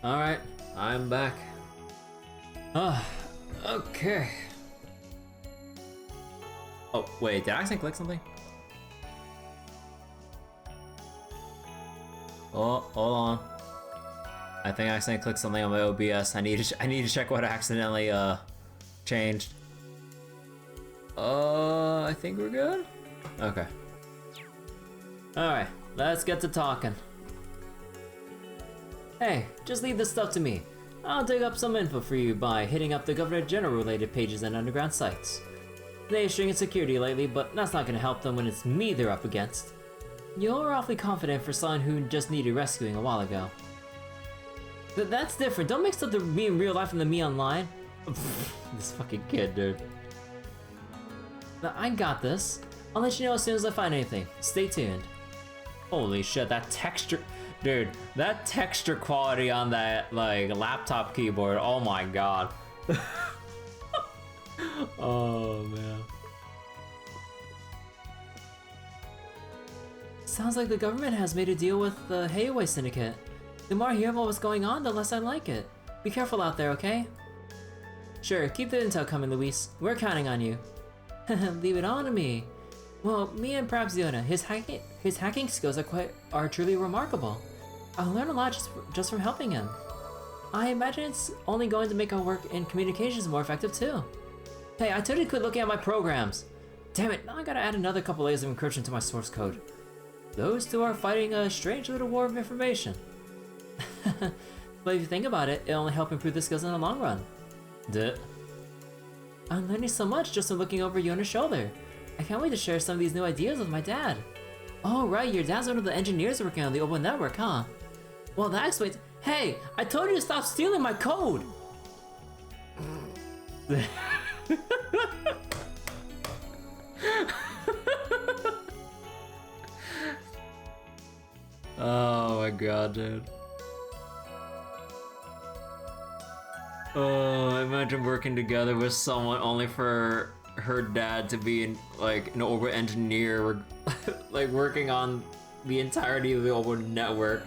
Alright, I'm back. Okay. Oh, wait, did I accidentally click something? Oh, hold on. I think I accidentally clicked something on my OBS. I need to check what I accidentally changed. I think we're good? Okay. Alright, let's get to talking. Hey, just leave this stuff to me. I'll dig up some info for you by hitting up the Governor General related pages and underground sites. They're stringing security lately, but that's not gonna help them when it's me they're up against. You're awfully confident for someone who just needed rescuing a while ago. That's different. Don't mix up the me in real life and the me online. This fucking kid, dude. Now, I got this. I'll let you know as soon as I find anything. Stay tuned. Holy shit, that texture... Dude, that texture quality on that, like, laptop keyboard, oh my god. Oh, man. Sounds like the government has made a deal with the Hayaway Syndicate. The more I hear about what's going on, the less I like it. Be careful out there, okay? Sure, keep the intel coming, Luis. We're counting on you. Leave it on to me. Well, me and perhaps Yona, his hacking skills are truly remarkable. I'll learn a lot just from helping him. I imagine it's only going to make our work in communications more effective too. Hey, I totally quit looking at my programs. Damn it, now I gotta add another couple layers of encryption to my source code. Those two are fighting a strange little war of information. But if you think about it, it'll only help improve the skills in the long run. Duh. I'm learning so much just from looking over Yona's shoulder. I can't wait to share some of these new ideas with my dad. Oh right, your dad's one of the engineers working on the open network, huh? Well, that explains— Hey, I told you to stop stealing my code! Oh my god, dude. Oh, imagine working together with someone only for her dad to be like an over engineer, like working on the entirety of the over network.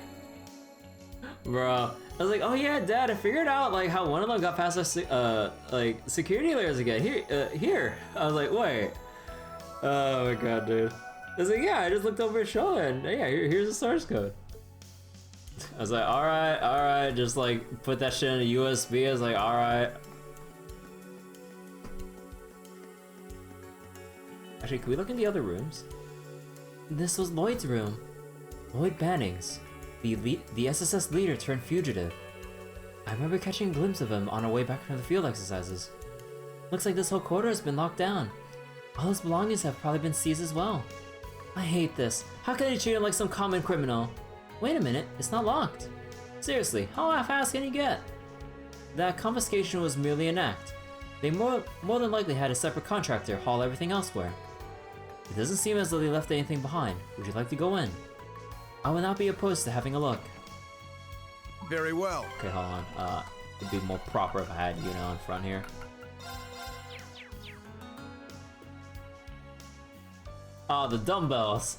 Bro, I was like, oh yeah, Dad, I figured out like how one of them got past the like security layers again. Here. I was like, wait. Oh my god, dude. I was like, yeah, I just looked over his shoulder and yeah, here's the source code. I was like, all right, just like put that shit in a USB. I was like, all right. Actually, can we look in the other rooms? This was Lloyd's room. Lloyd Bannings, the SSS leader turned fugitive. I remember catching a glimpse of him on our way back from the field exercises. Looks like this whole quarter has been locked down. All his belongings have probably been seized as well. I hate this. How can they treat him like some common criminal? Wait a minute, it's not locked. Seriously, how half-assed can you get? That confiscation was merely an act. They more than likely had a separate contractor haul everything elsewhere. It doesn't seem as though they left anything behind. Would you like to go in? I would not be opposed to having a look. Very well. Okay, hold on. It'd be more proper if I had Yuna in front here. Ah, the dumbbells.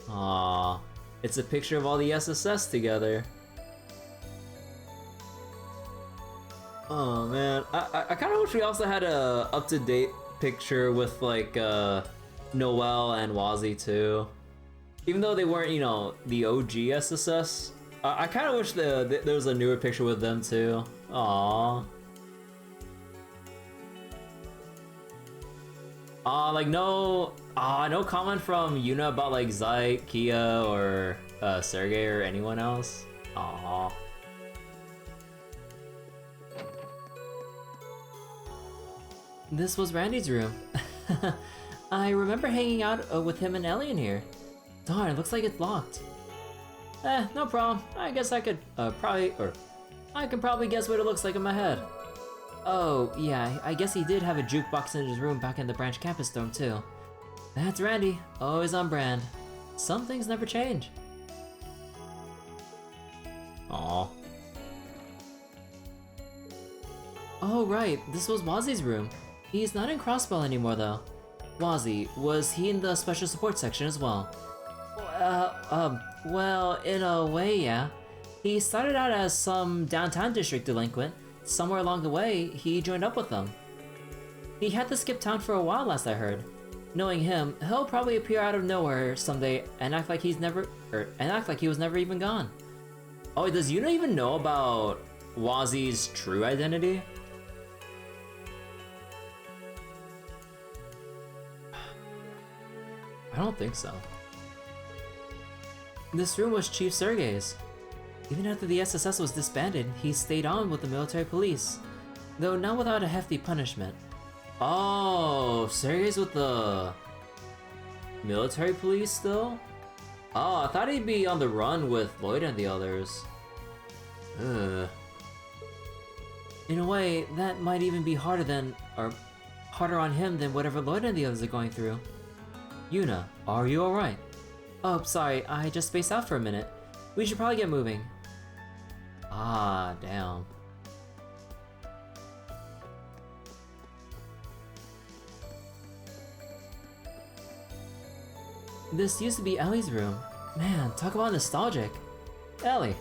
Aw, it's a picture of all the SSS together. Oh man, I kind of wish we also had a up-to-date picture with like Noelle and Wazzy too. Even though they weren't, you know, the OG SSS, I kind of wish there was a newer picture with them too. Aww. Like no comment from Yuna about like Zyte, Kia, or Sergey or anyone else. Aww. This was Randy's room. I remember hanging out with him and Ellie in here. Darn, looks like it's locked. No problem. I guess I could I can probably guess what it looks like in my head. Oh, yeah, I guess he did have a jukebox in his room back in the branch campus dorm too. That's Randy, always on brand. Some things never change. Aww. Oh right, this was Wazzy's room. He's not in Crossbell anymore though. Wazi, was he in the special support section as well? Well, in a way, yeah. He started out as some downtown district delinquent. Somewhere along the way, he joined up with them. He had to skip town for a while, last I heard. Knowing him, he'll probably appear out of nowhere someday and act like he was never even gone. Oh, does Yuna even know about Wazi's true identity? I don't think so. This room was Chief Sergei's. Even after the SSS was disbanded, he stayed on with the military police, though not without a hefty punishment. Oh, Sergei's with the military police still? Oh, I thought he'd be on the run with Lloyd and the others. Ugh. In a way, that might even be harder on him than whatever Lloyd and the others are going through. Yuna, are you alright? Oh, sorry, I just spaced out for a minute. We should probably get moving. Ah, damn. This used to be Ellie's room. Man, talk about nostalgic. Ellie,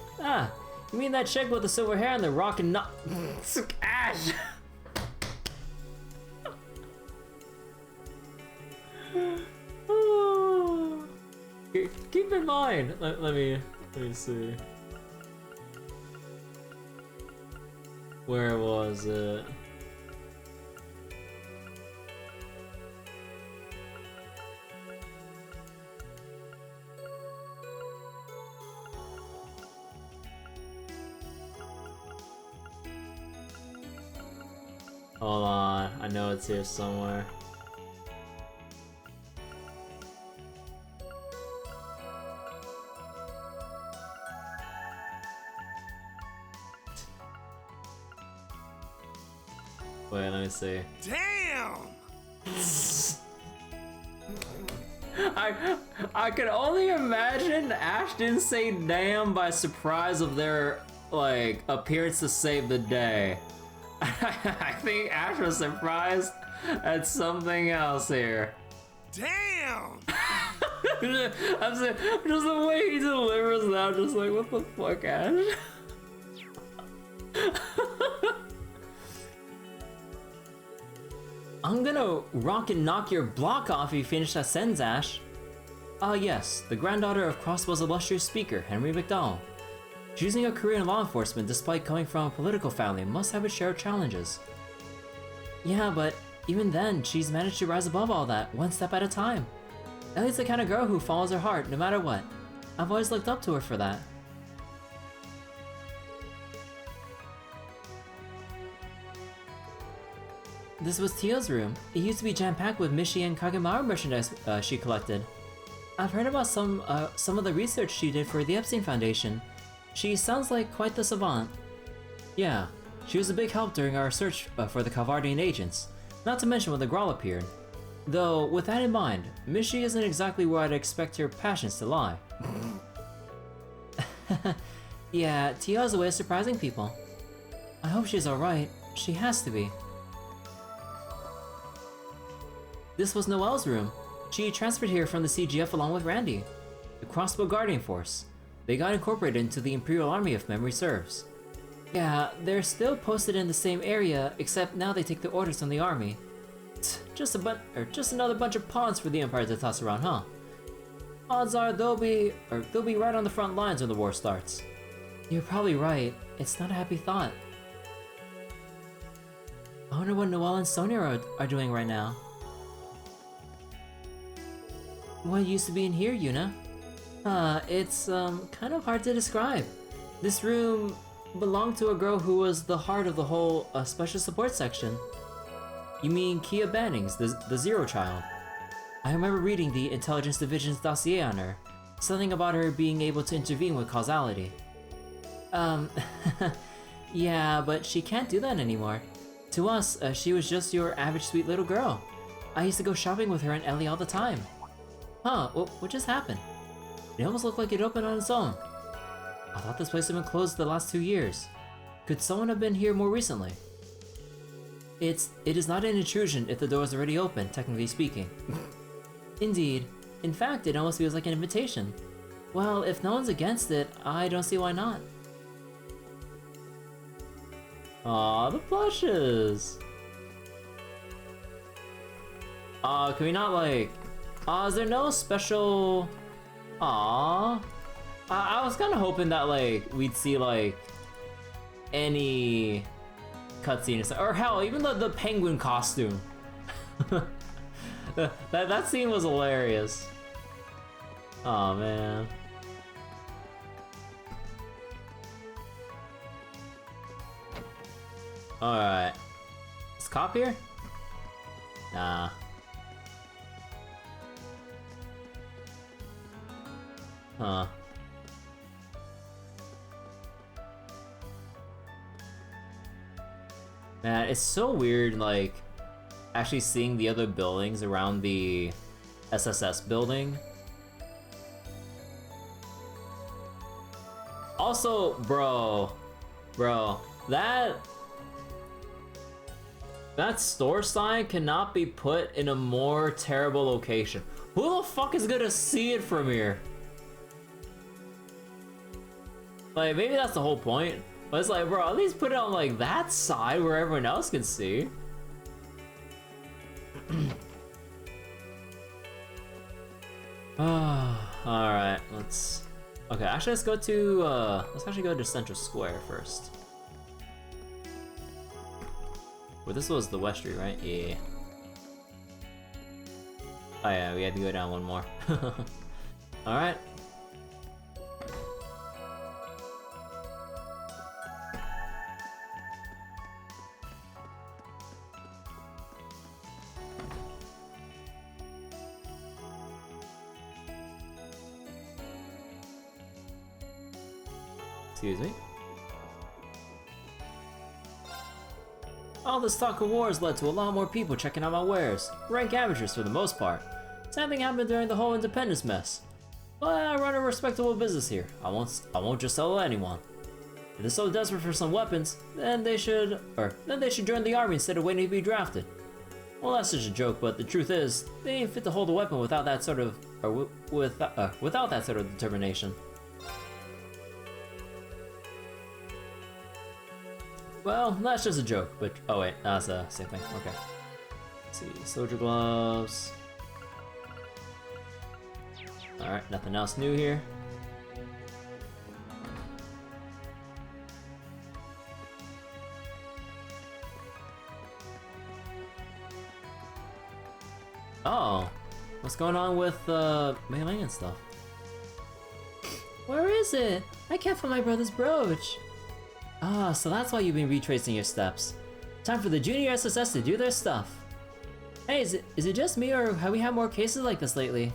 you mean that chick with the silver hair and the rockin' Ash! Keep in mind, let me see. Where was it? Hold on, I know it's here somewhere. Wait, let me see. Damn! I can only imagine Ash didn't say damn by surprise of their, like, appearance to save the day. I think Ash was surprised at something else here. Damn! I'm saying, just the way he delivers that, I'm just like, what the fuck, Ash? I'm gonna rock and knock your block off if you finish that sentence, Ash. Yes, the granddaughter of Crossbow's illustrious speaker, Henry McDowell. Choosing a career in law enforcement despite coming from a political family must have its share of challenges. Yeah, but even then, she's managed to rise above all that, one step at a time. Ellie's the kind of girl who follows her heart no matter what. I've always looked up to her for that. This was Tio's room. It used to be jam-packed with Mishi and Kagemaru merchandise she collected. I've heard about some of the research she did for the Epstein Foundation. She sounds like quite the savant. Yeah, she was a big help during our search for the Calvardian agents, not to mention when the Grawl appeared. Though, with that in mind, Mishi isn't exactly where I'd expect her passions to lie. Yeah, Tio has a way of surprising people. I hope she's alright. She has to be. This was Noelle's room. She transferred here from the CGF along with Randy, the Crossbow Guardian Force. They got incorporated into the Imperial Army if memory serves. Yeah, they're still posted in the same area, except now they take the orders from the army. Just another bunch of pawns for the Empire to toss around, huh? Odds are they'll be right on the front lines when the war starts. You're probably right. It's not a happy thought. I wonder what Noelle and Sonia are doing right now. What used to be in here, Yuna? It's kind of hard to describe. This room belonged to a girl who was the heart of the whole special support section. You mean Kia Bannings, the Zero Child? I remember reading the Intelligence Division's dossier on her. Something about her being able to intervene with causality. Yeah, but she can't do that anymore. To us, she was just your average sweet little girl. I used to go shopping with her and Ellie all the time. Huh, what just happened? It almost looked like it opened on its own. I thought this place had been closed the last 2 years. Could someone have been here more recently? It is not an intrusion if the door is already open, technically speaking. Indeed. In fact, it almost feels like an invitation. Well, if no one's against it, I don't see why not. Aw, the plushes! Can we not like... is there no special... Aw. I was kinda hoping that like, we'd see like... any... cutscene, or hell, even the penguin costume. that scene was hilarious. Oh man. Alright. Is cop here? Nah. Huh. Man, it's so weird, like, actually seeing the other buildings around the SSS building. Also, bro, that store sign cannot be put in a more terrible location. Who the fuck is gonna see it from here? Like, maybe that's the whole point. But it's like, bro, at least put it on like that side where everyone else can see. Alright, let's... Okay, actually let's go to, let's actually go to Central Square first. Well, this was the West Street, right? Yeah. Oh yeah, we had to go down one more. Alright. Excuse me. All this talk of wars led to a lot more people checking out my wares. Rank amateurs for the most part. Same thing happened during the whole independence mess. But I run a respectable business here. I won't just sell to anyone. If they're so desperate for some weapons, then they should join the army instead of waiting to be drafted. Well, that's just a joke, but the truth is, they ain't fit to hold a weapon without that sort of, without that sort of determination. Well, that's just a joke, but oh wait, that's the same thing. Okay. Let's see, soldier gloves. All right, nothing else new here. Oh, what's going on with melee and stuff? Where is it? I can't find my brother's brooch. Ah, so that's why you've been retracing your steps. Time for the Junior SSS to do their stuff. Hey, is it just me, or have we had more cases like this lately?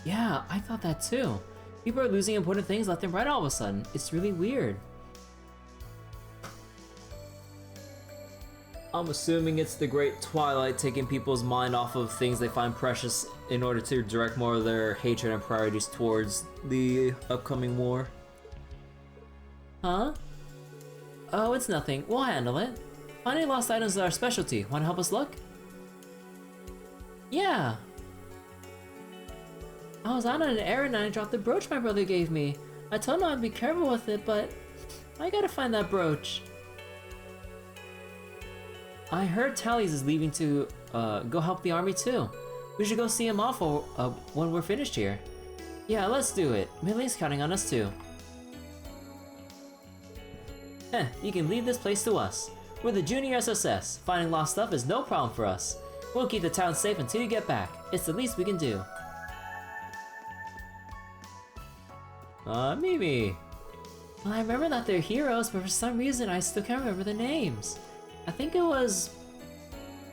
Yeah, I thought that too. People are losing important things left and right all of a sudden. It's really weird. I'm assuming it's the Great Twilight taking people's mind off of things they find precious in order to direct more of their hatred and priorities towards the upcoming war. Huh? Oh, it's nothing. We'll handle it. Finding lost items is our specialty. Want to help us look? Yeah. I was out on an errand and I dropped the brooch my brother gave me. I told him I'd be careful with it, but I gotta find that brooch. I heard Tallies is leaving to go help the army too. We should go see him off when we're finished here. Yeah, let's do it. Millie's counting on us too. Heh, you can leave this place to us. We're the Junior SSS. Finding lost stuff is no problem for us. We'll keep the town safe until you get back. It's the least we can do. Mimi. Well, I remember that they're heroes, but for some reason I still can't remember their names. I think it was...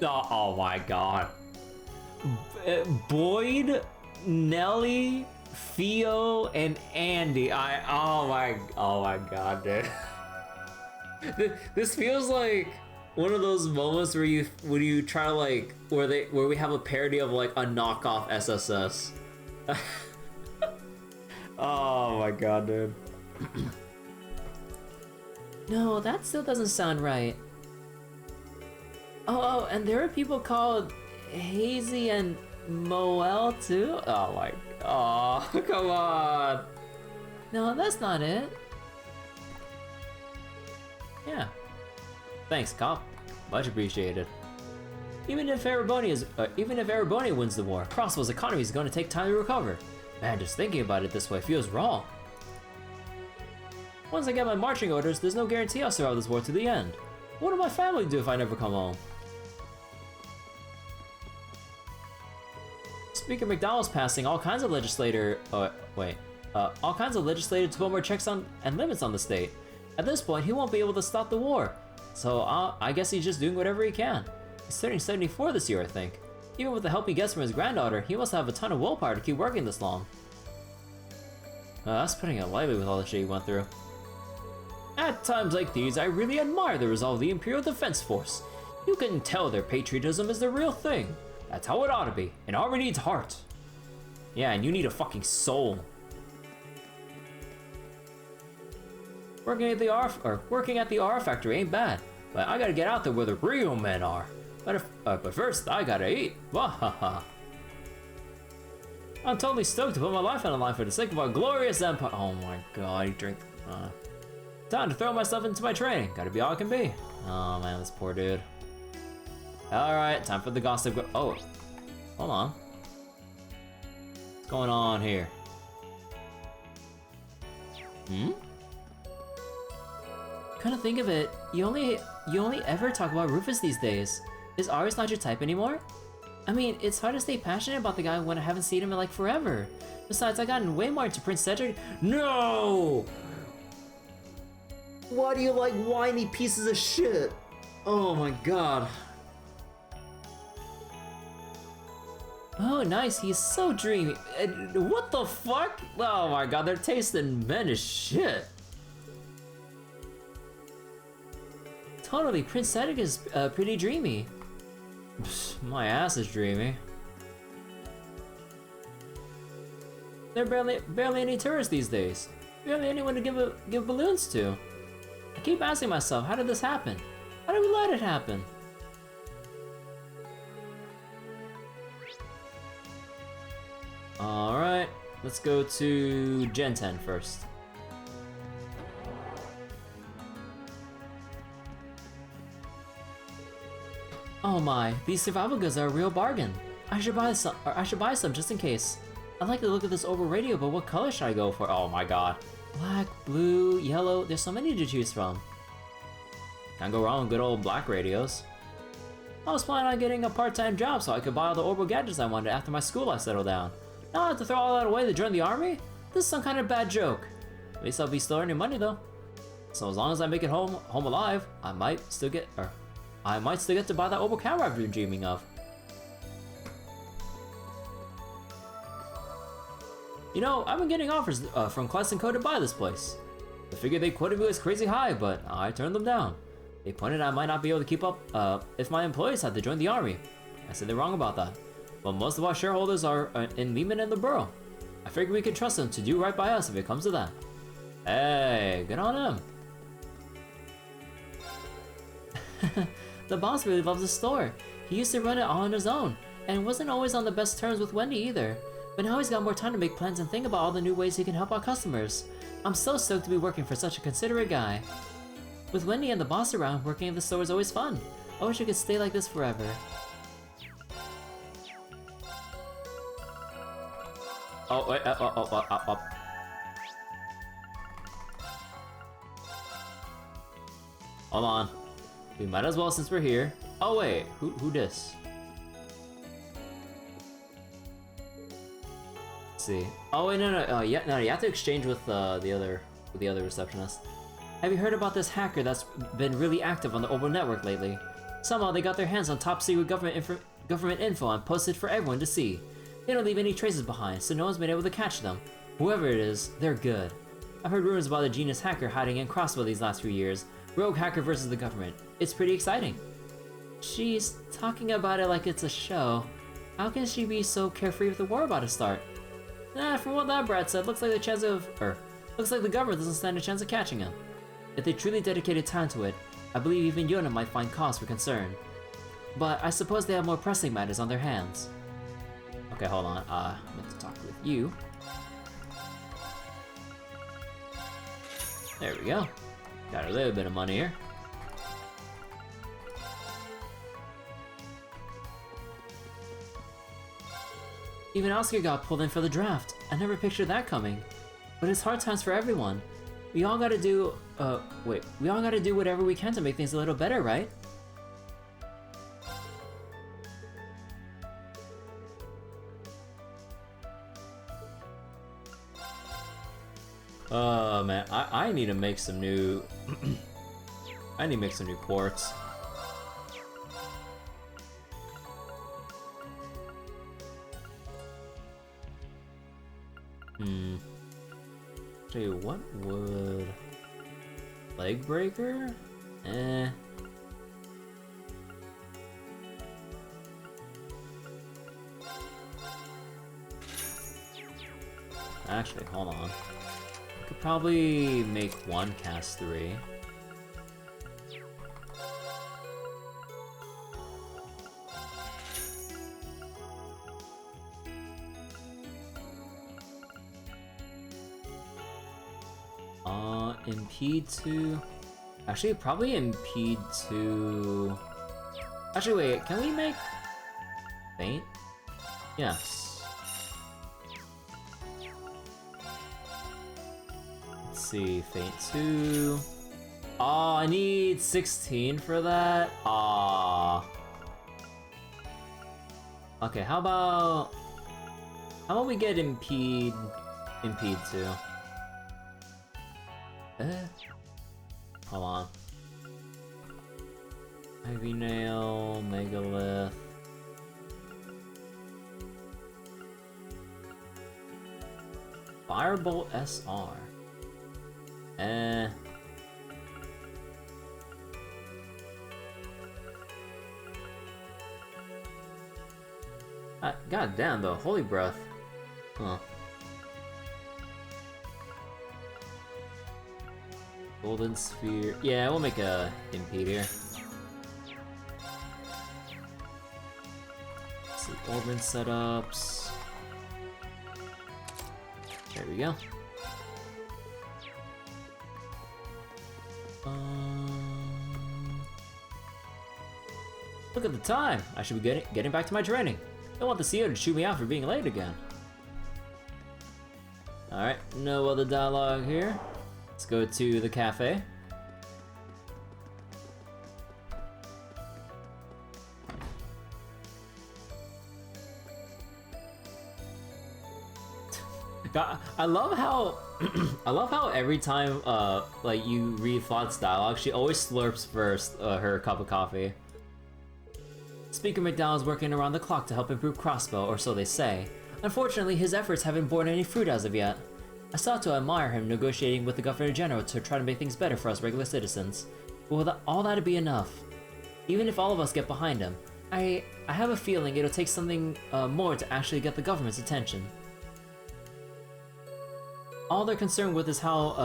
Oh my god. Boyd, Nelly, Theo, and Andy. Oh my god, dude. This feels like one of those moments where you try to like where we have a parody of like a knockoff SSS. Oh my god, dude. No, that still doesn't sound right. Oh, and there are people called Hazy and Moel too? Oh my, oh, come on. No, that's not it. Yeah. Thanks, cop. Much appreciated. Even if Erebony wins the war, Crossbow's economy is going to take time to recover. Man, just thinking about it this way feels wrong. Once I get my marching orders, there's no guarantee I'll survive this war to the end. What will my family do if I never come home? Speaker McDowell's passing all kinds of legislative to put more checks on and limits on the state. At this point, he won't be able to stop the war. So I guess he's just doing whatever he can. He's turning 74 this year, I think. Even with the help he gets from his granddaughter, he must have a ton of willpower to keep working this long. That's putting it lightly with all the shit he went through. At times like these, I really admire the resolve of the Imperial Defense Force. You can tell their patriotism is the real thing. That's how it ought to be. An army needs heart. Yeah, and you need a fucking soul. Working at the R factory ain't bad, but I gotta get out there where the real men are. But first, I gotta eat. Wahaha. I'm totally stoked to put my life on the line for the sake of our glorious empire. Oh my god, he drank. Time to throw myself into my training. Gotta be all I can be. Oh man, this poor dude. Alright, time for the gossip. Oh, hold on. What's going on here? Kind of think of it, you only ever talk about Rufus these days. Is Aris not your type anymore? I mean, it's hard to stay passionate about the guy when I haven't seen him in like forever. Besides, I gotten way more into Prince Cedric. No! Why do you like whiny pieces of shit? Oh my god. Oh, nice, he's so dreamy. What the fuck? Oh my god, their taste in men is shit. Totally, Prince Cedric is pretty dreamy. Psst, my ass is dreamy. There are barely any tourists these days. Barely anyone to give balloons to. I keep asking myself, how did this happen? How did we let it happen? Alright, let's go to Gen 10 first. Oh my, these survival goods are a real bargain. I should buy some just in case. I'd like to look at this oval radio, but what color should I go for? Oh my god. Black, blue, yellow, there's so many to choose from. Can't go wrong with good old black radios. I was planning on getting a part-time job so I could buy all the orbital gadgets I wanted after my school life settled down. Now I have to throw all that away to join the army? This is some kind of bad joke. At least I'll be still earning money though. So as long as I make it home alive, I might still get to buy that orbital camera I've been dreaming of. You know, I've been getting offers from Quest and Co to buy this place. I figured they quoted me was crazy high, but I turned them down. They pointed I might not be able to keep up if my employees had to join the army. I said they're wrong about that. But most of our shareholders are in Lehman and the Borough. I figured we could trust them to do right by us if it comes to that. Hey, good on him. The boss really loves the store. He used to run it all on his own, and wasn't always on the best terms with Wendy either. But now he's got more time to make plans and think about all the new ways he can help our customers. I'm so stoked to be working for such a considerate guy. With Wendy and the boss around, working at the store is always fun. I wish I could stay like this forever. Oh, wait, Hold on. We might as well since we're here. Oh wait, who dis? Let's see. Oh wait, no, you have to exchange with the other receptionist. Have you heard about this hacker that's been really active on the Orbital network lately? Somehow they got their hands on top secret government info and posted for everyone to see. They don't leave any traces behind, so no one's been able to catch them. Whoever it is, they're good. I've heard rumors about a genius hacker hiding in Crossbow these last few years. Rogue hacker versus the government. It's pretty exciting. She's talking about it like it's a show. How can she be so carefree with the war about to start? From what that brat said, looks like the government doesn't stand a chance of catching him. If they truly dedicated time to it, I believe even Yona might find cause for concern. but I suppose they have more pressing matters on their hands. Okay, hold on. I'm meant to talk with you. There we go. Got a little bit of money here. Even Oscar got pulled in for the draft. I never pictured that coming. But it's hard times for everyone. We all gotta do, we all gotta do whatever we can to make things a little better, right? Oh man, I need to make some new, I need to make some new quartz. Tell you what would... Leg breaker? Eh. Actually, hold on. I could probably make one cast 3. Impede 2. Actually, probably impede 2. Actually, wait, can we make faint? Yes. Let's see, faint 2. Oh, I need 16 for that. Ah. Okay, how about we get impede 2? Hold on. Ivy Nail, Megalith. Firebolt SR. God damn though, Holy Breath. Huh. Golden Sphere. Yeah, we'll make a impede here. Let's see, Orban setups. There we go. Look at the time! I should be getting back to my training. Don't want the CEO to shoot me out for being late again. Alright, no other dialogue here. Let's go to the cafe. God, I love how I love how every time like you read Flott's dialogue, she always slurps first her cup of coffee. Speaker McDowell's working around the clock to help improve Crossbow, or so they say. Unfortunately, his efforts haven't borne any fruit as of yet. I sought to admire him negotiating with the Governor General to try to make things better for us regular citizens. But will all that be enough? Even if all of us get behind him, I have a feeling it'll take something more to actually get the government's attention. All they're concerned with is how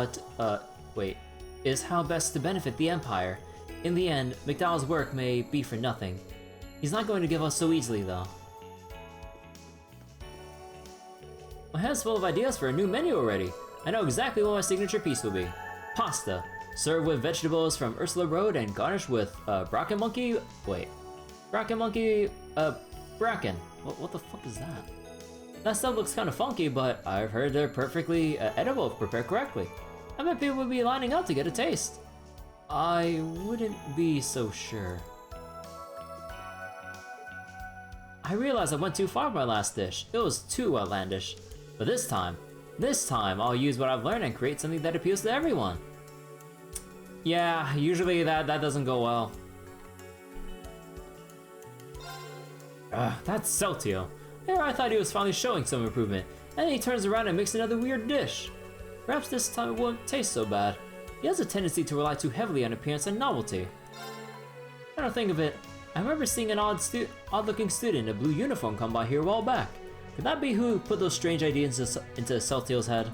best to benefit the Empire. In the end, McDowell's work may be for nothing. He's not going to give us so easily, though. My head's full of ideas for a new menu already. I know exactly what my signature piece will be. Pasta, served with vegetables from Ursula Road and garnished with bracken monkey. Wait, bracken monkey. Bracken. What the fuck is that? That stuff looks kind of funky, but I've heard they're perfectly edible if prepared correctly. I bet people would be lining up to get a taste. I wouldn't be so sure. I realized I went too far with my last dish. It was too outlandish. But this time I'll use what I've learned and create something that appeals to everyone. Yeah, usually that doesn't go well. That's Celtio. There, I thought he was finally showing some improvement, and then he turns around and makes another weird dish. Perhaps this time it won't taste so bad. He has a tendency to rely too heavily on appearance and novelty. I don't think of it. I remember seeing an odd-looking student in a blue uniform come by here a while back. Could that be who put those strange ideas into Celtio's head?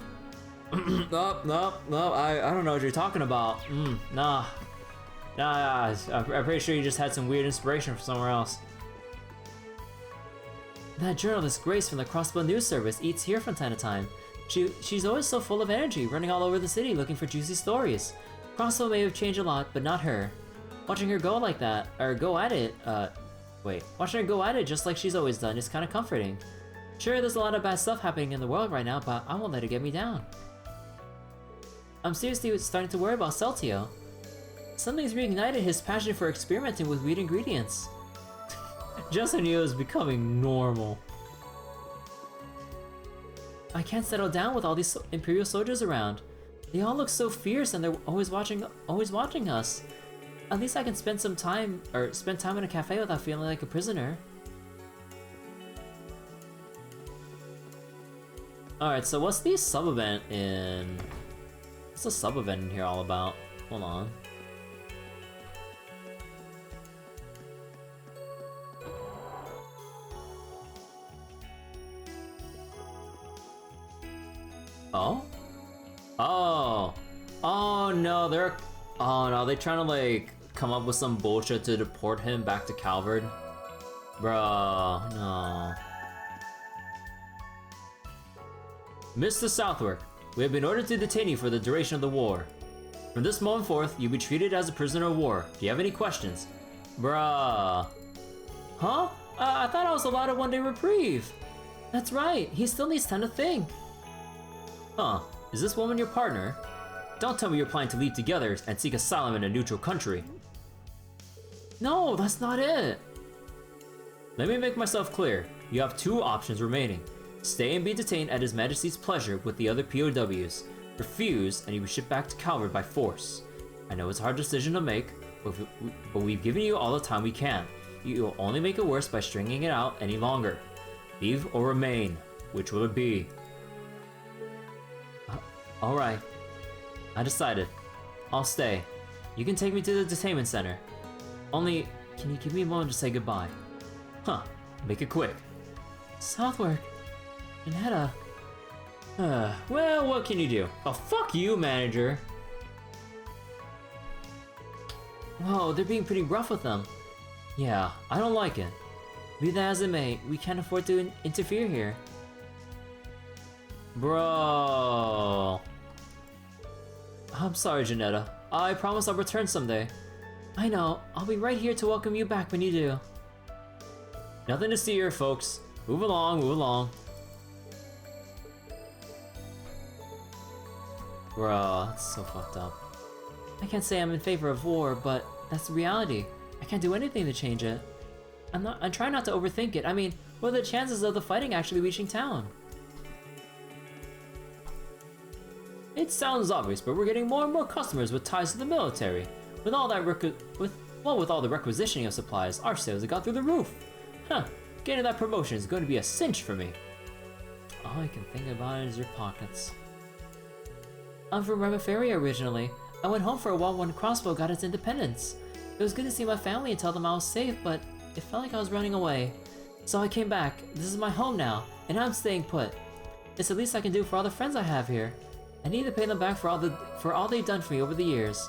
No, I don't know what you're talking about. Nah. Nah, I'm pretty sure you just had some weird inspiration from somewhere else. That journalist Grace from the Crossbow News Service eats here from time to time. She's always so full of energy, running all over the city looking for juicy stories. Crossbow may have changed a lot, but not her. Watching her go like that, or go at it, watching her go at it just like she's always done is kind of comforting. Sure, there's a lot of bad stuff happening in the world right now, but I won't let it get me down. I'm seriously starting to worry about Celtio. Something's reignited his passion for experimenting with weird ingredients. Justin Yu is becoming normal. I can't settle down with all these Imperial soldiers around. They all look so fierce and they're always watching us. At least I can spend time in a cafe without feeling like a prisoner. Alright, so what's the sub-event in... What's the sub-event in here all about? Hold on. Oh? Oh! Oh no, they're... Oh no, they're trying to like come up with some bullshit to deport him back to Calvard. Bro, no. Mr. Southwark, we have been ordered to detain you for the duration of the war. From this moment forth, you'll be treated as a prisoner of war. Do you have any questions? Bruh. Huh? I thought I was allowed a one-day reprieve. That's right, he still needs time to think. Huh, is this woman your partner? Don't tell me you're planning to leave together and seek asylum in a neutral country. No, that's not it. Let me make myself clear. You have two options remaining. Stay and be detained at His Majesty's pleasure with the other POWs. Refuse, and you will be shipped back to Calvard by force. I know it's a hard decision to make, but we've given you all the time we can. You will only make it worse by stringing it out any longer. Leave or remain. Which will it be? Alright. I decided. I'll stay. You can take me to the detainment center. Only, can you give me a moment to say goodbye? Huh. Make it quick. Southwark. Janetta. Well, what can you do? Oh, fuck you, manager. Whoa, they're being pretty rough with them. Yeah, I don't like it. Be that as it may, we can't afford to interfere here. Bro. I'm sorry, Janetta. I promise I'll return someday. I know. I'll be right here to welcome you back when you do. Nothing to see here, folks. Move along, move along. Bro, that's so fucked up. I can't say I'm in favor of war, but that's the reality. I can't do anything to change it. I'm trying not to overthink it. I mean, what are the chances of the fighting actually reaching town? It sounds obvious, but we're getting more and more customers with ties to the military. With all that with all the requisitioning of supplies, our sales have got through the roof. Huh, getting that promotion is going to be a cinch for me. All I can think about is your pockets. I'm from Remiferia originally. I went home for a while when Crossbow got its independence. It was good to see my family and tell them I was safe, but it felt like I was running away. So I came back. This is my home now, and I'm staying put. It's the least I can do for all the friends I have here. I need to pay them back for all they've done for me over the years.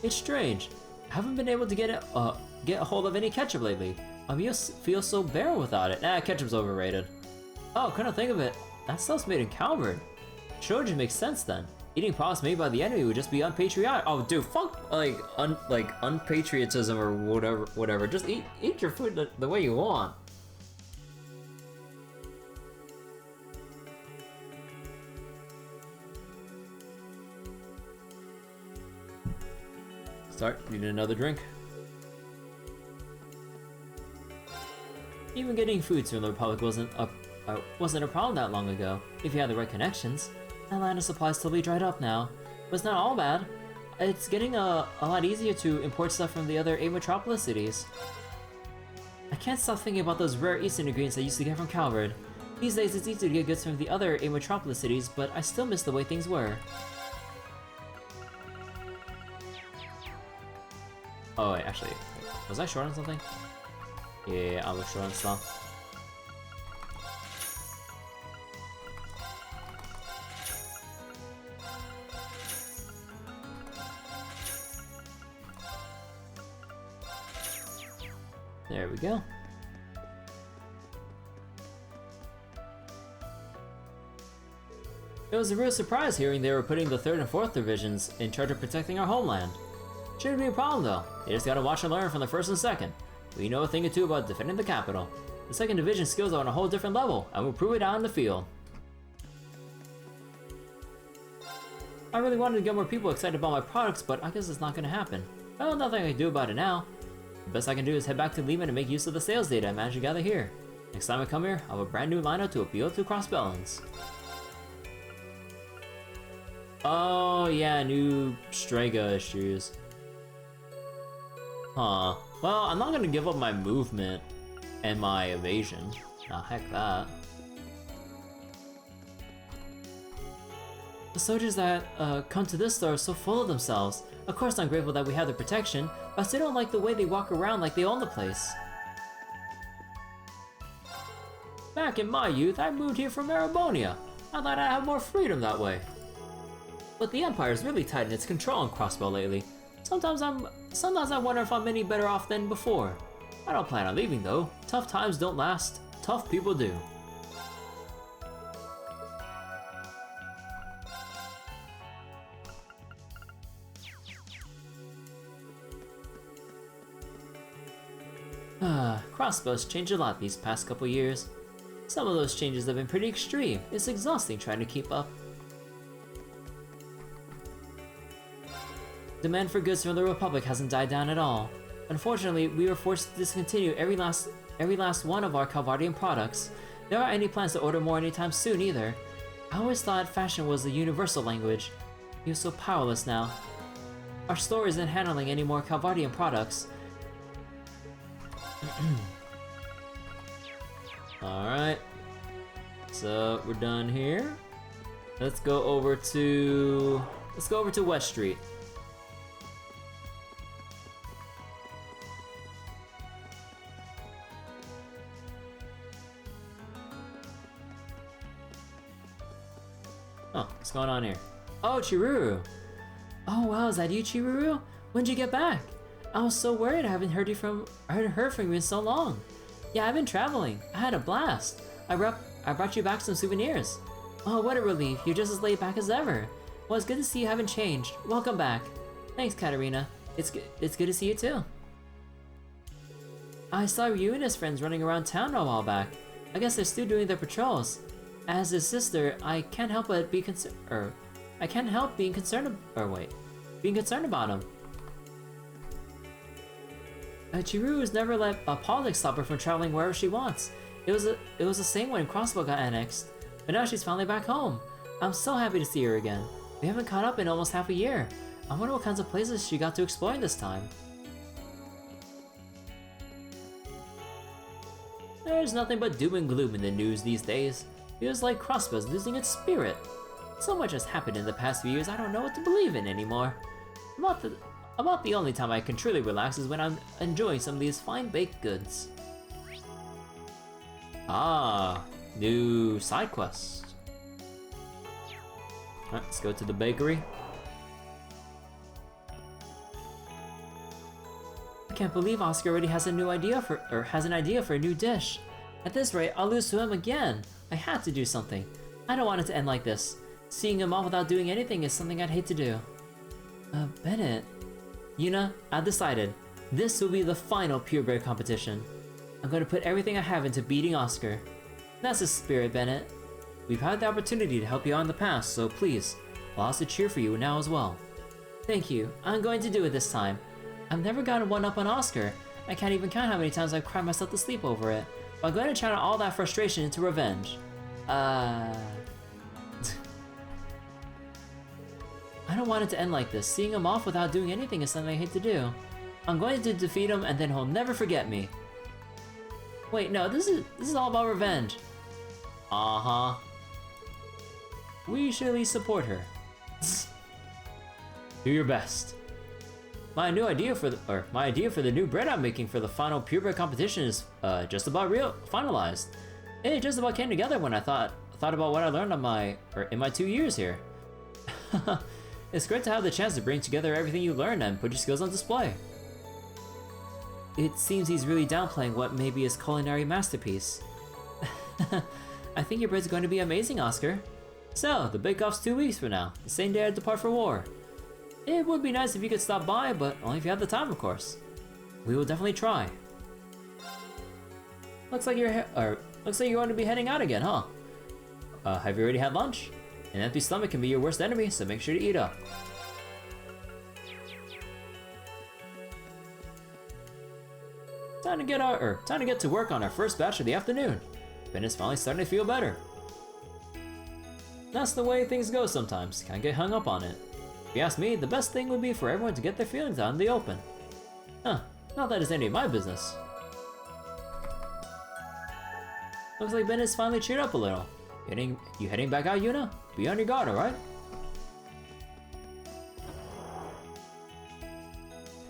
It's strange. I haven't been able to get a hold of any ketchup lately. I feel so barren without it. Nah, ketchup's overrated. Oh, couldn't think of it. That stuff's made in Calvard. Trojan makes sense then. Eating products made by the enemy would just be unpatriotic. Oh, dude, fuck like unpatriotism or whatever. Just eat your food the way you want. Need another drink. Even getting foods from the Republic wasn't a problem that long ago, if you had the right connections. That line of supplies totally dried up now, but it's not all bad. It's getting a lot easier to import stuff from the other 8 metropolis cities. I can't stop thinking about those rare Eastern ingredients I used to get from Calvard. These days it's easy to get goods from the other 8 metropolis cities, but I still miss the way things were. Oh wait, actually, was I short on something? Yeah, I was short on stuff. There we go. It was a real surprise hearing they were putting the 3rd and 4th divisions in charge of protecting our homeland. Shouldn't be a problem though, they just gotta watch and learn from the 1st and 2nd. We know a thing or two about defending the capital. The 2nd division skills are on a whole different level, and we'll prove it out in the field. I really wanted to get more people excited about my products, but I guess it's not gonna happen. Well, nothing I can do about it now. The best I can do is head back to Lehman and make use of the sales data I managed to gather here. Next time I come here, I'll have a brand new lineup to appeal to Crossbellans. Oh yeah, new Strega issues. Huh. Well, I'm not gonna give up my movement and my evasion. Nah, heck that. The soldiers that come to this store are so full of themselves. Of course I'm grateful that we have the protection, but I still don't like the way they walk around like they own the place. Back in my youth, I moved here from Erebonia. I thought I'd have more freedom that way. But the Empire's really tightened its control on Crossbell lately. Sometimes I wonder if I'm any better off than before. I don't plan on leaving though. Tough times don't last. Tough people do. Crossbell's changed a lot these past couple years. Some of those changes have been pretty extreme. It's exhausting trying to keep up. Demand for goods from the Republic hasn't died down at all. Unfortunately, we were forced to discontinue every last one of our Calvardian products. There aren't any plans to order more anytime soon either. I always thought fashion was the universal language. You're so powerless now. Our store isn't handling any more Calvardian products. Alright. So we're done here. Let's go over to West Street. Oh, what's going on here? Oh, Chiruru! Oh wow, is that you, Chiruru? When'd you get back? I was so worried I haven't heard from you in so long. Yeah, I've been traveling. I had a blast. I brought you back some souvenirs. Oh, what a relief. You're just as laid back as ever. Well, it's good to see you haven't changed. Welcome back. Thanks, Katarina. It's good to see you too. I saw you and his friends running around town a while back. I guess they're still doing their patrols. As his sister, I can't help but be concerned. I can't help being concerned. Being concerned about him. Chiruru has never let politics stop her from traveling wherever she wants. It was the same when Crossbow got annexed, but now she's finally back home. I'm so happy to see her again. We haven't caught up in almost half a year. I wonder what kinds of places she got to explore this time. There's nothing but doom and gloom in the news these days. Feels like Crossbow's losing its spirit. So much has happened in the past few years I don't know what to believe in anymore. About the only time I can truly relax is when I'm enjoying some of these fine baked goods. Ah, new side quest. Alright, let's go to the bakery. I can't believe Oscar already has an idea for a new dish. At this rate, I'll lose to him again. I had to do something. I don't want it to end like this. Seeing him off without doing anything is something I'd hate to do. Bennett. Yuna, I've decided. This will be the final purebred competition. I'm going to put everything I have into beating Oscar. That's the spirit, Bennett. We've had the opportunity to help you out in the past, so please, I'll also cheer for you now as well. Thank you. I'm going to do it this time. I've never gotten one up on Oscar. I can't even count how many times I've cried myself to sleep over it. But I'm going to channel all that frustration into revenge. I don't want it to end like this. Seeing him off without doing anything is something I hate to do. I'm going to defeat him and then he'll never forget me. Wait, no, this is all about revenge. Uh-huh. We should at least support her. Do your best. My idea for the new bread I'm making for the final purebred competition is just about finalized. It just about came together when I thought about what I learned in my 2 years here. It's great to have the chance to bring together everything you learned and put your skills on display. It seems he's really downplaying what may be his culinary masterpiece. I think your bread's going to be amazing, Oscar. So, the bake-off's 2 weeks from now, the same day I depart for war. It would be nice if you could stop by, but only if you have the time, of course. We will definitely try. Looks like you're going to be heading out again, huh? Have you already had lunch? An empty stomach can be your worst enemy, so make sure to eat up. Time to get to work on our first batch of the afternoon. Ben is finally starting to feel better. That's the way things go sometimes. Can't get hung up on it. If you ask me, the best thing would be for everyone to get their feelings out in the open. Huh, not that it's any of my business. Looks like Ben is finally cheered up a little. You heading back out, Yuna? Be on your guard, alright?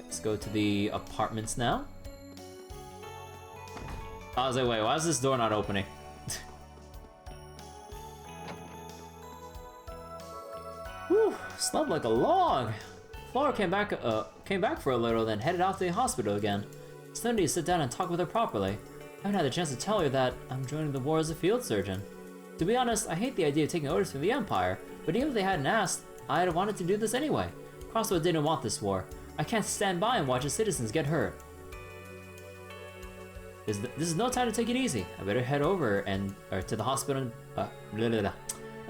Let's go to the apartments now. I was like, wait, why is this door not opening? Whew, slept like a log. Flora came back for a little, then headed off to the hospital again. Still need to sit down and talk with her properly. I haven't had a chance to tell her that I'm joining the war as a field surgeon. To be honest, I hate the idea of taking orders from the Empire, but even if they hadn't asked, I'd have wanted to do this anyway. Crossroad didn't want this war. I can't stand by and watch its citizens get hurt. This is no time to take it easy. I better head over to the hospital. I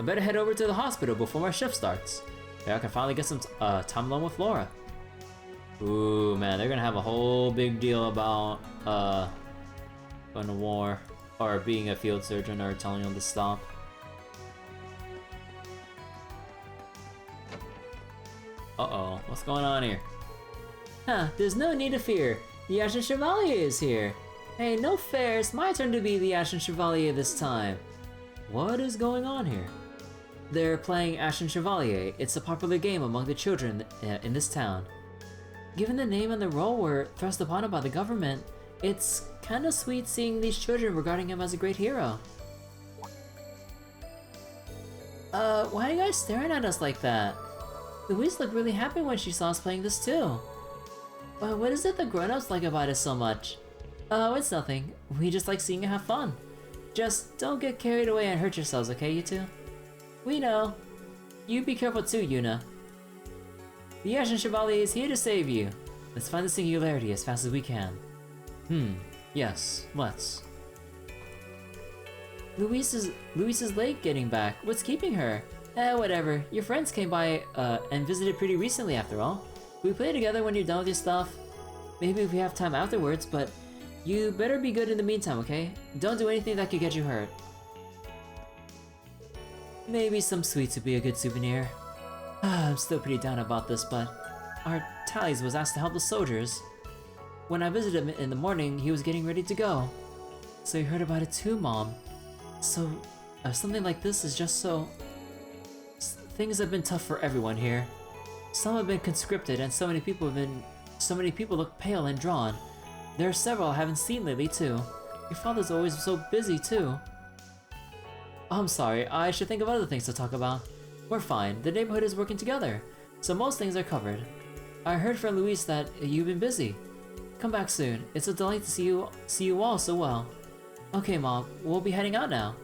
better head over to the hospital before my shift starts. Maybe I can finally get some time alone with Flora. Ooh, man, they're gonna have a whole big deal about going to war or being a field surgeon or telling them to stop. Uh-oh, what's going on here? Huh, there's no need to fear. The Ashen Chevalier is here. Hey, no fair, it's my turn to be the Ashen Chevalier this time. What is going on here? They're playing Ashen Chevalier. It's a popular game among the children in this town. Given the name and the role were thrust upon him by the government, it's kinda sweet seeing these children regarding him as a great hero. Why are you guys staring at us like that? Louise looked really happy when she saw us playing this too. What is it the grown-ups like about it so much? Oh, it's nothing. We just like seeing you have fun. Just don't get carried away and hurt yourselves, okay, you two? We know. You be careful too, Yuna. The Ashen Chevalier is here to save you. Let's find the singularity as fast as we can. Yes, let's. Louise is late getting back. What's keeping her? Whatever. Your friends came by and visited pretty recently after all. We play together when you're done with your stuff. Maybe if we have time afterwards, but you better be good in the meantime, okay? Don't do anything that could get you hurt. Maybe some sweets would be a good souvenir. I'm still pretty down about this, but our Tallies was asked to help the soldiers. When I visited him in the morning, he was getting ready to go. So you heard about it too, Mom. So, something like this is just so... Things have been tough for everyone here. Some have been conscripted, and so many people look pale and drawn. There are several I haven't seen lately too. Your father's always so busy too. I'm sorry, I should think of other things to talk about. We're fine, the neighborhood is working together, so most things are covered. I heard from Luis that you've been busy. Come back soon, it's a delight to see you all so well. Okay, Mom, we'll be heading out now.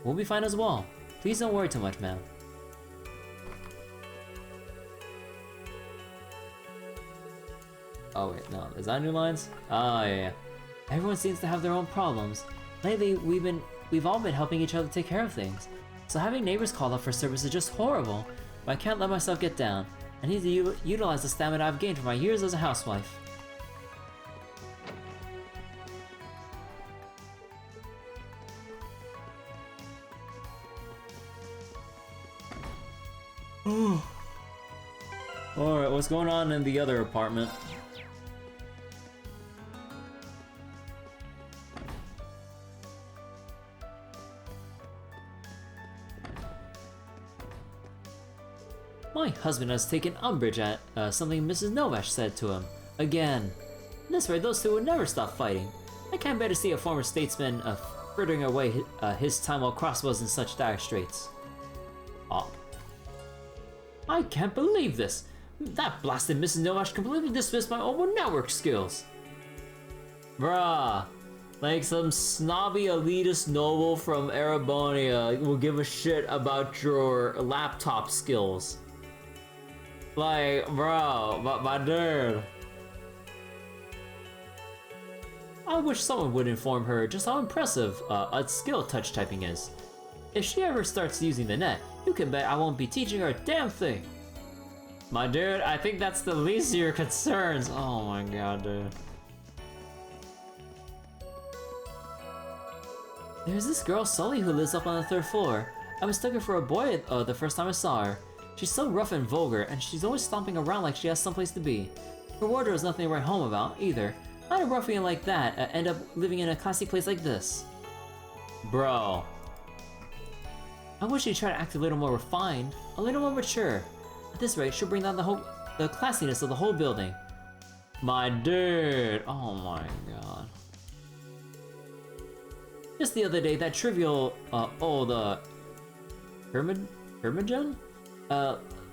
We'll be fine as well. Please don't worry too much, ma'am. Oh wait, no, is that new lines? Oh yeah. Everyone seems to have their own problems. Lately, we've all been helping each other take care of things. So having neighbors call up for service is just horrible. But I can't let myself get down. I need to utilize the stamina I've gained from my years as a housewife. Alright, what's going on in the other apartment? My husband has taken umbrage at something Mrs. Novash said to him. Again. This way, those two would never stop fighting. I can't bear to see a former statesman frittering away his time while Cross was in such dire straits. I can't believe this! That blasted Mrs. Novash completely dismissed my mobile network skills! Bruh. Like some snobby elitist noble from Erebonia will give a shit about your laptop skills. Like, bro, my dude. I wish someone would inform her just how impressive a skill touch typing is. If she ever starts using the net, you can bet I won't be teaching her a damn thing. My dude, I think that's the least of your concerns. Oh my god, dude. There's this girl, Sully, who lives up on the 3rd floor. I mistook her for a boy the first time I saw her. She's so rough and vulgar, and she's always stomping around like she has someplace to be. Her wardrobe is nothing to write home about, either. How did a ruffian like that end up living in a classy place like this? Bro. I wish she'd try to act a little more refined, a little more mature. At this rate, she'll bring down the classiness of the whole building. My dude. Oh my god. Just the other day, that trivial, old, Hermogen?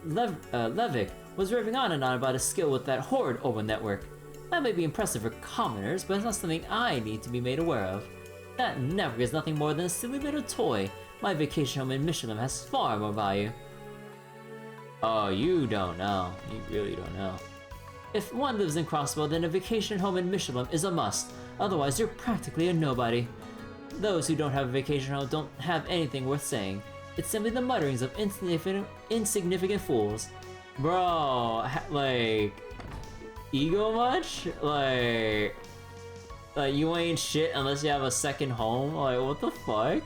Levick was raving on and on about his skill with that horrid open network. That may be impressive for commoners, but it's not something I need to be made aware of. That network is nothing more than a silly little toy. My vacation home in Michelin has far more value. Oh, you don't know. You really don't know. If one lives in Crossbow, then a vacation home in Michelin is a must. Otherwise, you're practically a nobody. Those who don't have a vacation home don't have anything worth saying. It's simply the mutterings of insignificant fools. Bro, like... ego much? Like you ain't shit unless you have a second home? Like, what the fuck?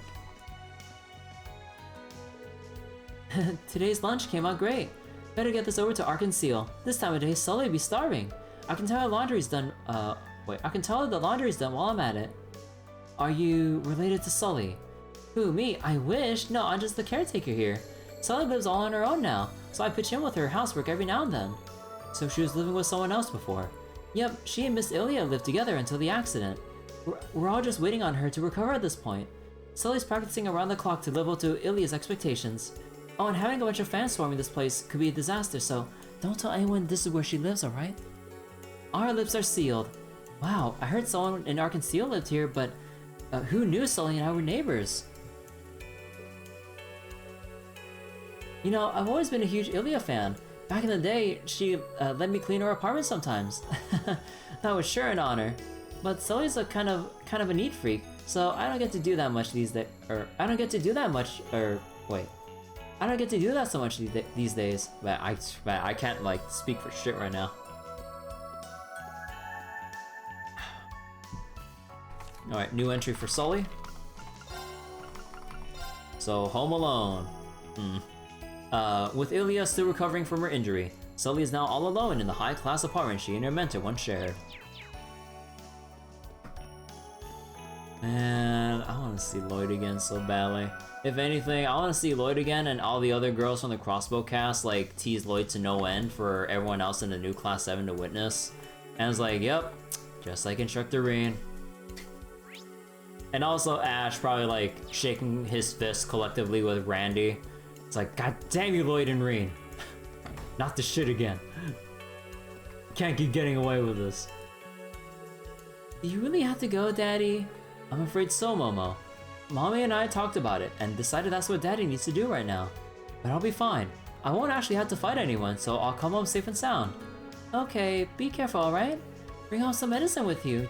Today's lunch came out great. Better get this over to Ark and Seal. This time of day, Sully'd be starving. I can tell her laundry's done, I can tell her the laundry's done while I'm at it. Are you related to Sully? Who, me? I wish. No, I'm just the caretaker here. Sully lives all on her own now, so I pitch in with her housework every now and then. So she was living with someone else before. Yep, she and Miss Ilya lived together until the accident. We're all just waiting on her to recover at this point. Sully's practicing around the clock to live up to Ilya's expectations. Oh, and having a bunch of fans swarming this place could be a disaster, so don't tell anyone this is where she lives, alright? Our lips are sealed. Wow, I heard someone in Ark and Seal lived here, but who knew Sully and I were neighbors? You know, I've always been a huge Ilya fan. Back in the day, she let me clean her apartment sometimes. That was sure an honor. But Sully's a kind of a neat freak, so I don't get to do that much these days. I don't get to do that so much these days. But I can't like speak for shit right now. All right, new entry for Sully. So Home Alone. With Ilya still recovering from her injury, Sully is now all alone in the high-class apartment she and her mentor once shared. Man, I want to see Lloyd again so badly. If anything, I want to see Lloyd again and all the other girls from the Crossbow cast like tease Lloyd to no end for everyone else in the new Class 7 to witness. And it's like, yep, just like Instructor Reen. And also Ash probably like shaking his fist collectively with Randy. It's like, god damn you, Lloyd and Reen. Not the shit again. Can't keep getting away with this. Do you really have to go, Daddy? I'm afraid so, Momo. Mommy and I talked about it and decided that's what Daddy needs to do right now. But I'll be fine. I won't actually have to fight anyone, so I'll come home safe and sound. Okay, be careful, alright? Bring home some medicine with you,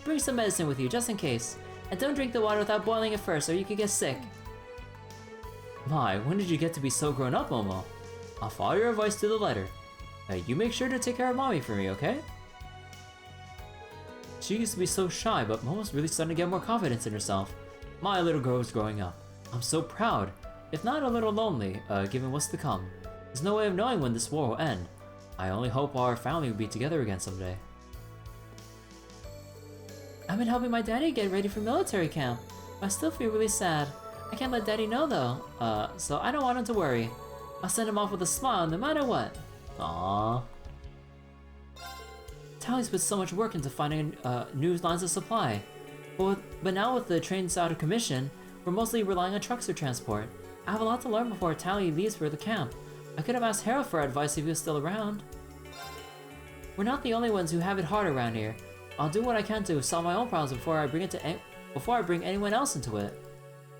bring some medicine with you, just in case. And don't drink the water without boiling it first, or you could get sick. My, when did you get to be so grown up, Momo? I'll follow your advice to the letter. You make sure to take care of Mommy for me, okay? She used to be so shy, but Momo's really starting to get more confidence in herself. My little girl is growing up. I'm so proud, if not a little lonely, given what's to come. There's no way of knowing when this war will end. I only hope our family will be together again someday. I've been helping my daddy get ready for military camp. I still feel really sad. I can't let Daddy know though, so I don't want him to worry. I'll send him off with a smile no matter what. Aww. Tally's put so much work into finding new lines of supply. But now with the trains out of commission, we're mostly relying on trucks for transport. I have a lot to learn before Tally leaves for the camp. I could have asked Harold for advice if he was still around. We're not the only ones who have it hard around here. I'll do what I can to solve my own problems before I bring anyone else into it.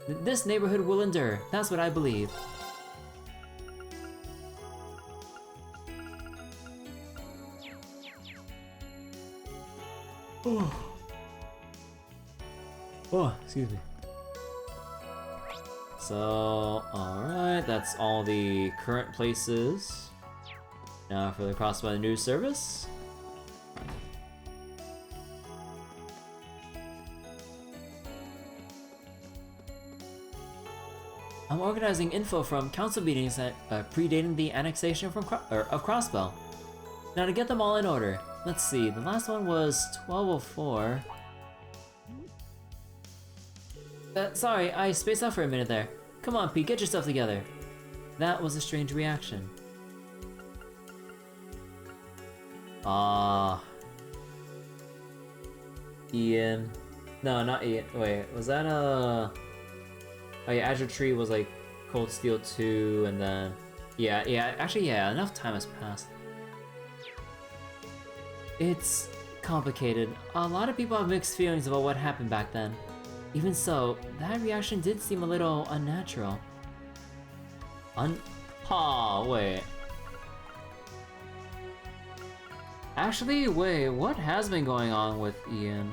This neighborhood will endure. That's what I believe. Oh, excuse me. So, alright, that's all the current places. Now for the Crossbow News Service. I'm organizing info from council meetings that predating the annexation of Crossbell. Now to get them all in order. Let's see, the last one was 1204. Sorry, I spaced out for a minute there. Come on, Pete, get yourself together. That was a strange reaction. Ian. No, not Ian. Wait, was that Oh yeah, Azure Tree was like Cold Steel 2, and then... actually, enough time has passed. It's complicated. A lot of people have mixed feelings about what happened back then. Even so, that reaction did seem a little unnatural. Wait. Actually, wait, what has been going on with Ian?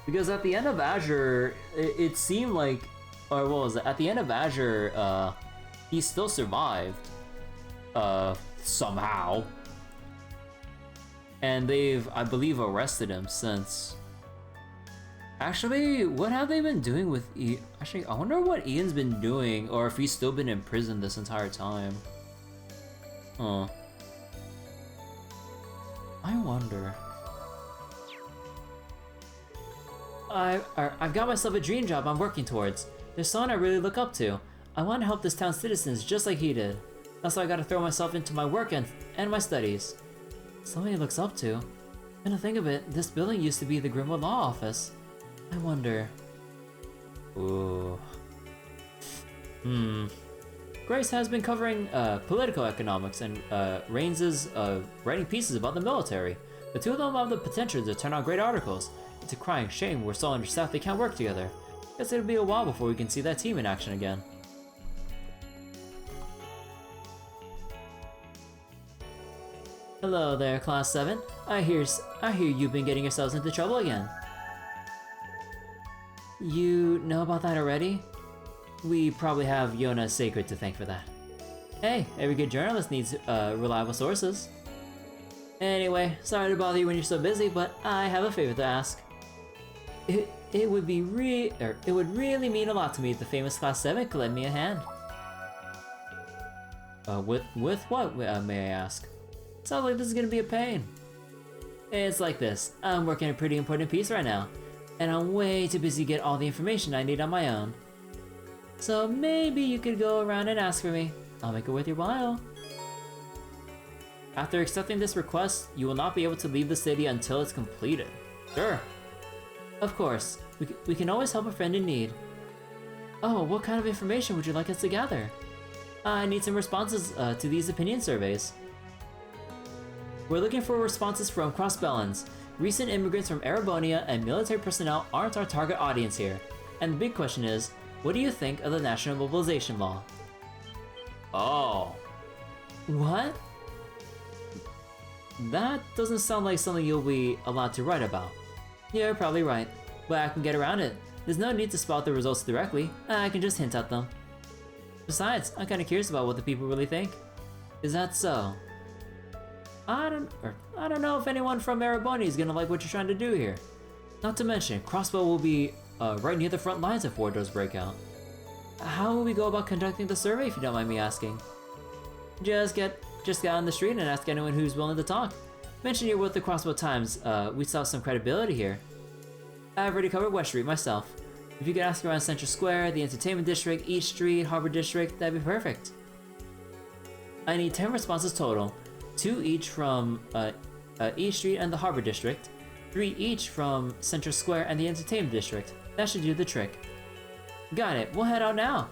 Because at the end of Azure, it seemed like... Or what was it? At the end of Azure, he still survived. Somehow. And they've, I believe, arrested him since. Actually, what have they been doing with Ian? Actually, I wonder what Ian's been doing, or if he's still been in prison this entire time. Huh. I wonder. I've got myself a dream job I'm working towards. There's someone I really look up to. I want to help this town's citizens just like he did. That's why I gotta throw myself into my work and my studies. Someone he looks up to. And to think of it, this building used to be the Grimwood Law Office. I wonder... Ooh... Grace has been covering political economics, and Rains is writing pieces about the military. The two of them have the potential to turn out great articles. It's a crying shame we're so understaffed they can't work together. Guess it'll be a while before we can see that team in action again. Hello there, Class 7. I hear you've been getting yourselves into trouble again. You know about that already? We probably have Yona Sacred to thank for that. Hey, every good journalist needs reliable sources. Anyway, sorry to bother you when you're so busy, but I have a favor to ask. It would really mean a lot to me if the famous Class 7 could lend me a hand. With what, may I ask? Sounds like this is gonna be a pain. It's like this. I'm working a pretty important piece right now, and I'm way too busy to get all the information I need on my own. So maybe you could go around and ask for me. I'll make it worth your while. After accepting this request, you will not be able to leave the city until it's completed. Sure. Of course. We can always help a friend in need. Oh, what kind of information would you like us to gather? I need some responses to these opinion surveys. We're looking for responses from Crossbellans. Recent immigrants from Erebonia and military personnel aren't our target audience here. And the big question is, what do you think of the National Mobilization Law? Oh. What? That doesn't sound like something you'll be allowed to write about. You're probably right, but I can get around it. There's no need to spout the results directly, I can just hint at them. Besides, I'm kinda curious about what the people really think. Is that so? I don't know if anyone from Erebonia is gonna like what you're trying to do here. Not to mention, Crossbow will be right near the front lines if war does break out. How will we go about conducting the survey, if you don't mind me asking? Just get on the street and ask anyone who's willing to talk. Mention you're with the Crossbow Times, we saw some credibility here. I've already covered West Street myself. If you could ask around Central Square, the Entertainment District, East Street, Harbor District, that'd be perfect. I need 10 responses total. 2 each from East Street and the Harbor District, 3 each from Central Square and the Entertainment District. That should do the trick. Got it, we'll head out now.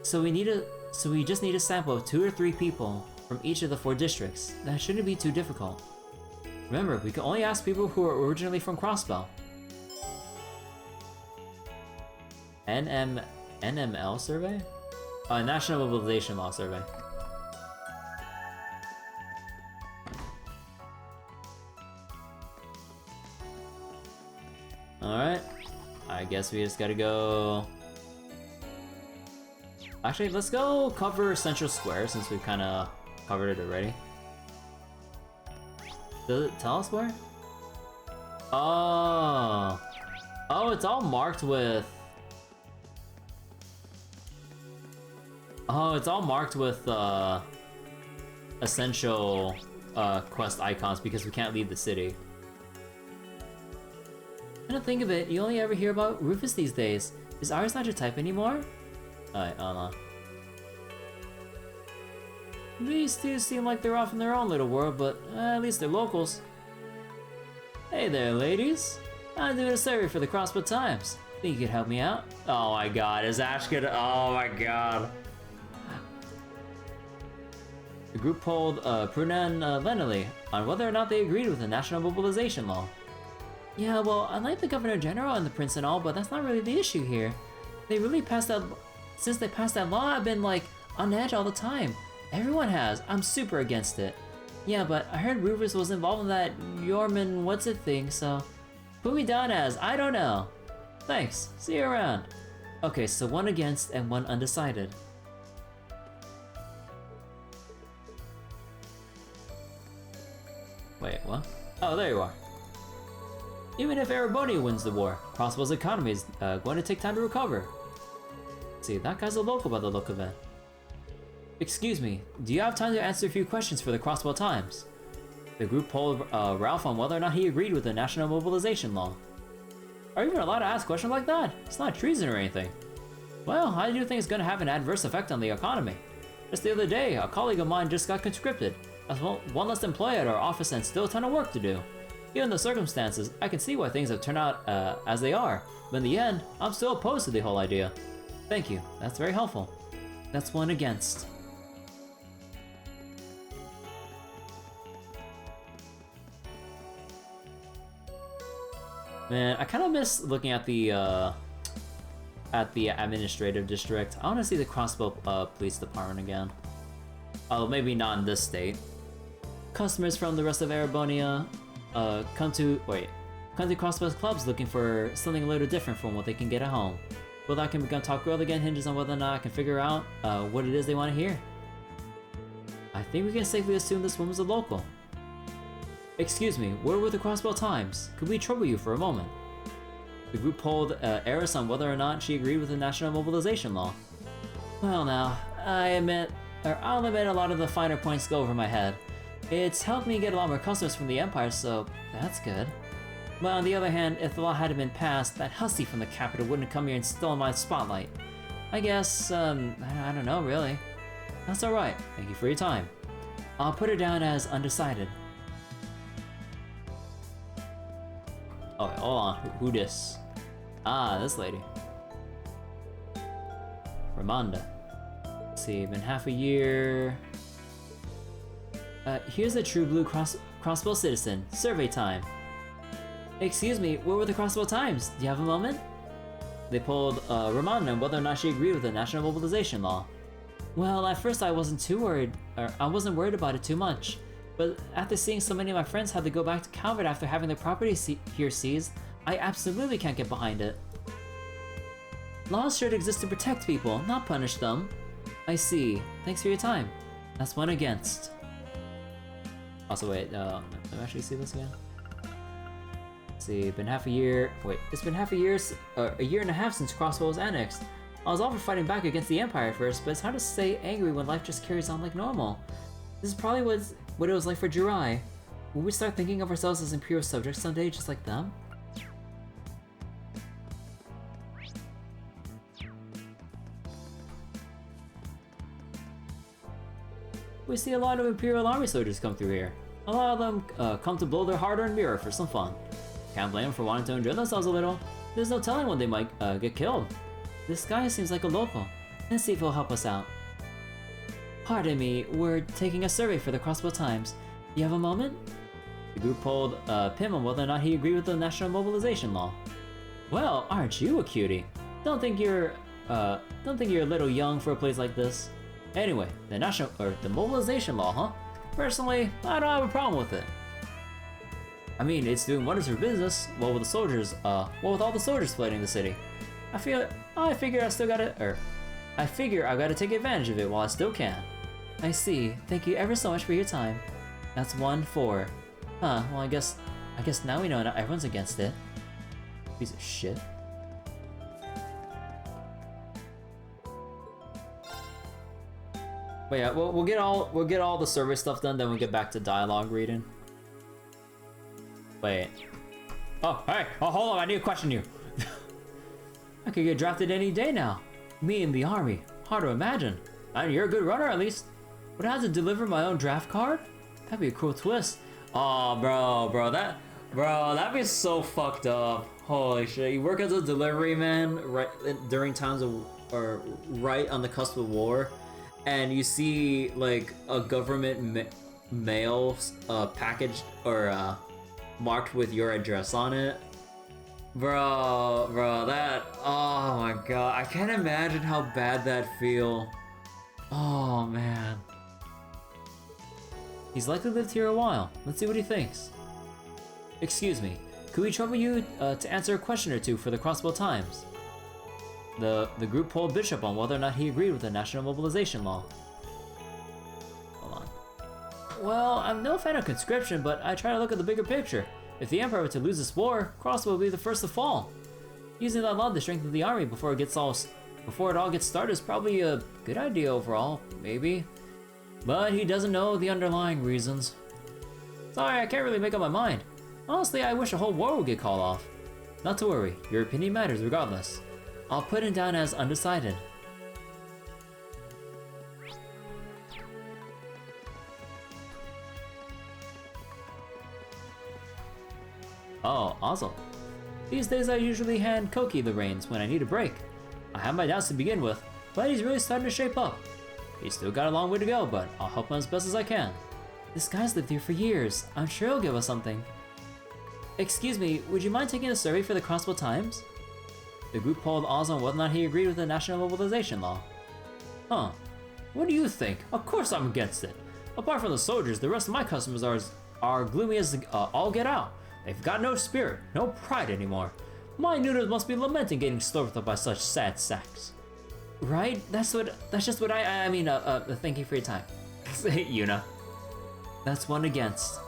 So we just need a sample of 2 or 3 people from each of the 4 districts. That shouldn't be too difficult. Remember, we can only ask people who are originally from Crossbell. NML Survey? National Mobilization Law Survey. Alright. I guess we just gotta go... Actually, let's go cover Central Square since we've kinda covered it already. Does it tell us where? Oh. Oh, it's all marked with... Oh, it's all marked with, essential, quest icons because we can't leave the city. Come to think of it, you only ever hear about Rufus these days. Is ours not your type anymore? Alright, hold on. These two seem like they're off in their own little world, but at least they're locals. Hey there, ladies. I'm doing a survey for the Crossbow Times. Think you could help me out? Oh my god, is Ash gonna... Oh my god. The group polled Pruna and Lenely on whether or not they agreed with the national mobilization law. Yeah, well, I like the Governor General and the Prince and all, but that's not really the issue here. They really passed that... Since they passed that law, I've been, like, on edge all the time. Everyone has. I'm super against it. Yeah, but I heard Rufus was involved in that Yorman what's-it thing, so... Put me down as, I don't know. Thanks. See you around. Okay, so one against and one undecided. Wait, what? Oh, there you are. Even if Ereboni wins the war, Crossbow's economy is going to take time to recover. See, that guy's a local by the look of it. Excuse me, do you have time to answer a few questions for the Crossbow Times? The group polled Ralph on whether or not he agreed with the national mobilization law. Are you even allowed to ask questions like that? It's not treason or anything. Well, I do think it's going to have an adverse effect on the economy. Just the other day, a colleague of mine just got conscripted. As one less employee at our office and still a ton of work to do. Given the circumstances, I can see why things have turned out as they are, but in the end, I'm still opposed to the whole idea. Thank you, that's very helpful. That's one against. Man, I kind of miss looking at the administrative district. I want to see the Crossbow Police Department again. Oh, maybe not in this state. Customers from the rest of Erebonia come to Crossbow's clubs looking for something a little different from what they can get at home. Whether I can become top girl again hinges on whether or not I can figure out what it is they want to hear. I think we can safely assume this woman's a local. Excuse me, we're with the Crossbow Times. Could we trouble you for a moment? The group polled Eris on whether or not she agreed with the national mobilization law. Well now, I'll admit a lot of the finer points go over my head. It's helped me get a lot more customers from the Empire, so that's good. But on the other hand, if the law hadn't been passed, that hussy from the capital wouldn't come here and steal my spotlight. I guess, I don't know, really. That's alright, thank you for your time. I'll put her down as undecided. Oh, wait, hold on, who this? Ah, this lady. Ramonda. Let's see, been half a year... here's a true blue Crossbow citizen. Survey time. Excuse me, we're with the Crossbow Times. Do you have a moment? They polled Ramonda on whether or not she agreed with the national mobilization law. Well, at first I wasn't worried about it too much. But after seeing so many of my friends have to go back to Calvert after having their property here seized, I absolutely can't get behind it. Laws should exist to protect people, not punish them. I see. Thanks for your time. That's one against. Also, wait, let me actually see this again. Let's see, been half a year. Wait, it's been half a year, a year and a half since Crossbow was annexed. I was all for fighting back against the Empire at first, but it's hard to stay angry when life just carries on like normal. This is probably what it was like for Jirai. Will we start thinking of ourselves as Imperial subjects someday, just like them? We see a lot of Imperial Army soldiers come through here. A lot of them come to blow their hard-earned mirror for some fun. Can't blame them for wanting to enjoy themselves a little. There's no telling when they might get killed. This guy seems like a local. Let's see if he'll help us out. Pardon me, we're taking a survey for the Crossbow Times. You have a moment? The group polled Pim on whether or not he agreed with the national mobilization law. Well, aren't you a cutie? Don't think you're a little young for a place like this. Anyway, the mobilization law, huh? Personally, I don't have a problem with it. I mean, it's doing wonders for business. Well, with all the soldiers flooding the city. I figure I've gotta take advantage of it while I still can. I see. Thank you ever so much for your time. That's 1-4. Huh, well I guess now we know not everyone's against it. Piece of shit. But yeah, we'll get all the survey stuff done, then we'll get back to dialogue reading. Wait. Oh, hey! Oh, hold on, I need to question you. I could get drafted any day now. Me in the army. Hard to imagine. You're a good runner, at least. Would I have to deliver my own draft card? That'd be a cool twist. Oh, bro, that'd be so fucked up. Holy shit! You work as a delivery man right during times of, or right on the cusp of war, and you see like a government mail package or marked with your address on it. Bro, that, oh my god, I can't imagine how bad that'd feel. Oh man. He's likely lived here a while. Let's see what he thinks. Excuse me, could we trouble you to answer a question or two for the Crossbow Times? The group polled Bishop on whether or not he agreed with the national mobilization law. Hold on. Well, I'm no fan of conscription, but I try to look at the bigger picture. If the Emperor were to lose this war, Crossbow will be the first to fall. Using that law to strengthen the army before it all gets started is probably a good idea overall, maybe. But he doesn't know the underlying reasons. Sorry, I can't really make up my mind. Honestly, I wish a whole war would get called off. Not to worry, your opinion matters regardless. I'll put it down as undecided. Oh, awesome. These days I usually hand Koki the reins when I need a break. I had my doubts to begin with, but he's really starting to shape up. He's still got a long way to go, but I'll help him as best as I can. This guy's lived here for years. I'm sure he'll give us something. Excuse me, would you mind taking a survey for the Crossbow Times? The group polled Oz on whether or not he agreed with the national mobilization law. Huh. What do you think? Of course I'm against it. Apart from the soldiers, the rest of my customers are gloomy as all get out. They've got no spirit, no pride anymore. My noodles must be lamenting getting slurped up by such sad sacks. Right? That's just what I mean, thank you for your time. Yuna. That's one against.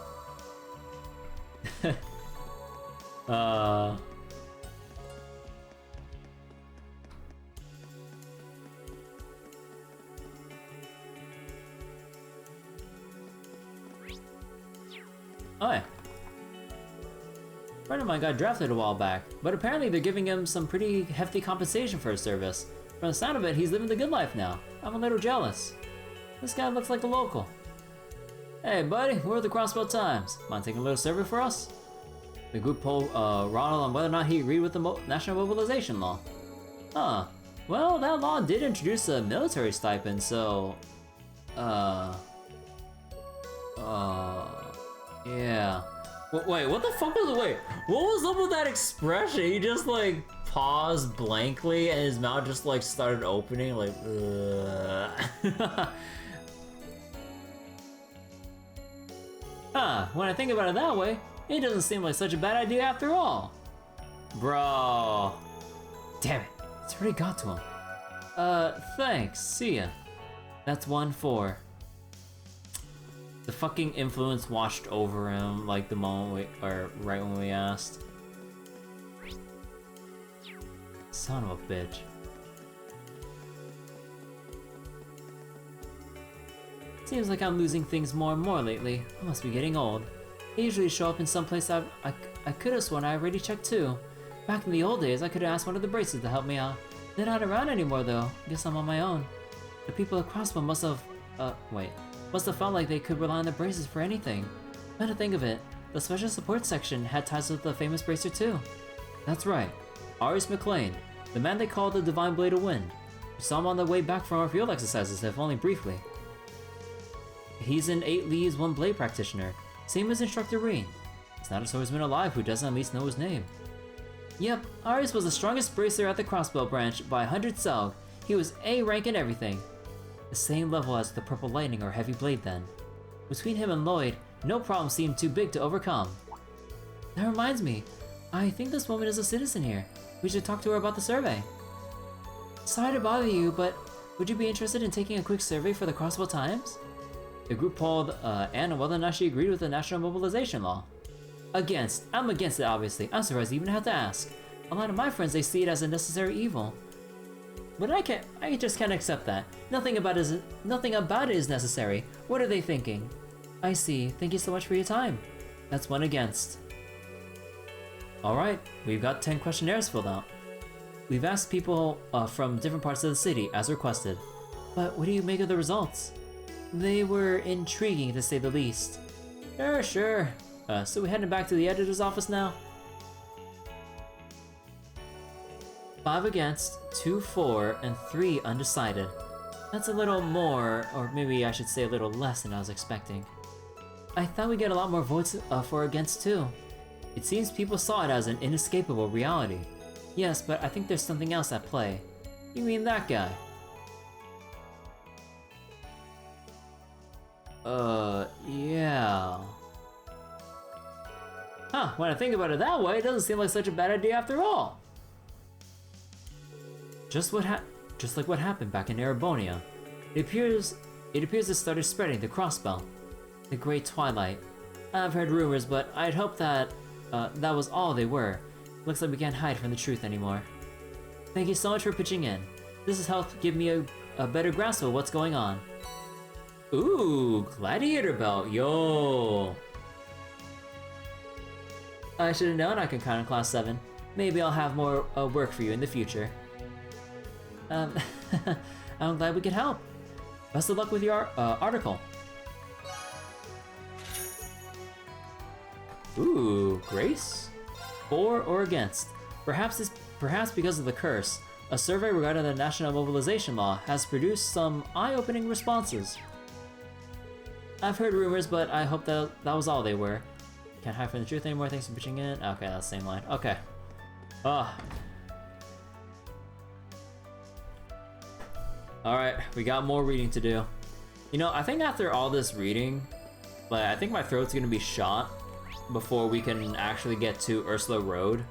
Oh yeah. A friend of mine got drafted a while back, but apparently they're giving him some pretty hefty compensation for his service. From the sound of it, he's living the good life now. I'm a little jealous. This guy looks like a local. Hey buddy, we're at the Crossbow Times. Mind taking a little survey for us? The group polled Ronald on whether or not he agreed with the national mobilization law. Huh. Well, that law did introduce a military stipend, so... yeah. Wait, what the fuck was it? Wait, what was up with that expression? He just like paused blankly and his mouth just like started opening like Huh, when I think about it that way, it doesn't seem like such a bad idea after all. Bro. Damn it, it's already got to him. Thanks, see ya. That's 1-4. The fucking influence washed over him like the moment right when we asked. Son of a bitch. Seems like I'm losing things more and more lately. I must be getting old. They usually show up in some place I could have sworn I already checked too. Back in the old days, I could have asked one of the braces to help me out. They're not around anymore though. Guess I'm on my own. The people at Crossbow must have felt like they could rely on the braces for anything. Now to think of it, the special support section had ties with the famous bracer too. That's right, Arius McLean, the man they call the Divine Blade of Wind. We saw him on the way back from our field exercises, if only briefly. He's an 8 leaves, 1 blade practitioner. Same as Instructor Rain. It's not a swordsman alive who doesn't at least know his name. Yep, Arius was the strongest bracer at the crossbow branch by 100 Selg. He was A rank in everything. The same level as the Purple Lightning or Heavy Blade then. Between him and Lloyd, no problem seemed too big to overcome. That reminds me, I think this woman is a citizen here. We should talk to her about the survey. Sorry to bother you, but would you be interested in taking a quick survey for the Crossbow Times? The group polled Anne on whether or not she agreed with the national mobilization law. Against. I'm against it, obviously. I'm surprised you even had to ask. A lot of my friends, they see it as a necessary evil. But I just can't accept that. Nothing about it is necessary. What are they thinking? I see. Thank you so much for your time. That's one against. Alright, we've got 10 questionnaires filled out. We've asked people from different parts of the city, as requested. But what do you make of the results? They were intriguing, to say the least. Sure. So we're heading back to the editor's office now? 5 against, 2 for, and 3 undecided. That's a little more, or maybe I should say a little less than I was expecting. I thought we'd get a lot more votes for against too. It seems people saw it as an inescapable reality. Yes, but I think there's something else at play. You mean that guy? Yeah. Huh, when I think about it that way, it doesn't seem like such a bad idea after all. Just like what happened back in Erebonia. It appears it started spreading the Crossbell. The Great Twilight. I've heard rumors, but I'd hoped that that was all they were. Looks like we can't hide from the truth anymore. Thank you so much for pitching in. This has helped give me a better grasp of what's going on. Ooh, Gladiator Belt, yo! I should have known I could count on Class 7. Maybe I'll have more work for you in the future. I'm glad we could help. Best of luck with your article. Ooh, Grace? For or against? Perhaps because of the curse, a survey regarding the national mobilization law has produced some eye-opening responses. I've heard rumors, but I hope that was all they were. Can't hide from the truth anymore, thanks for pitching in. Okay, that's the same line. Okay. Alright, we got more reading to do. You know, I think after all this reading, I think my throat's gonna be shot before we can actually get to Ursula Road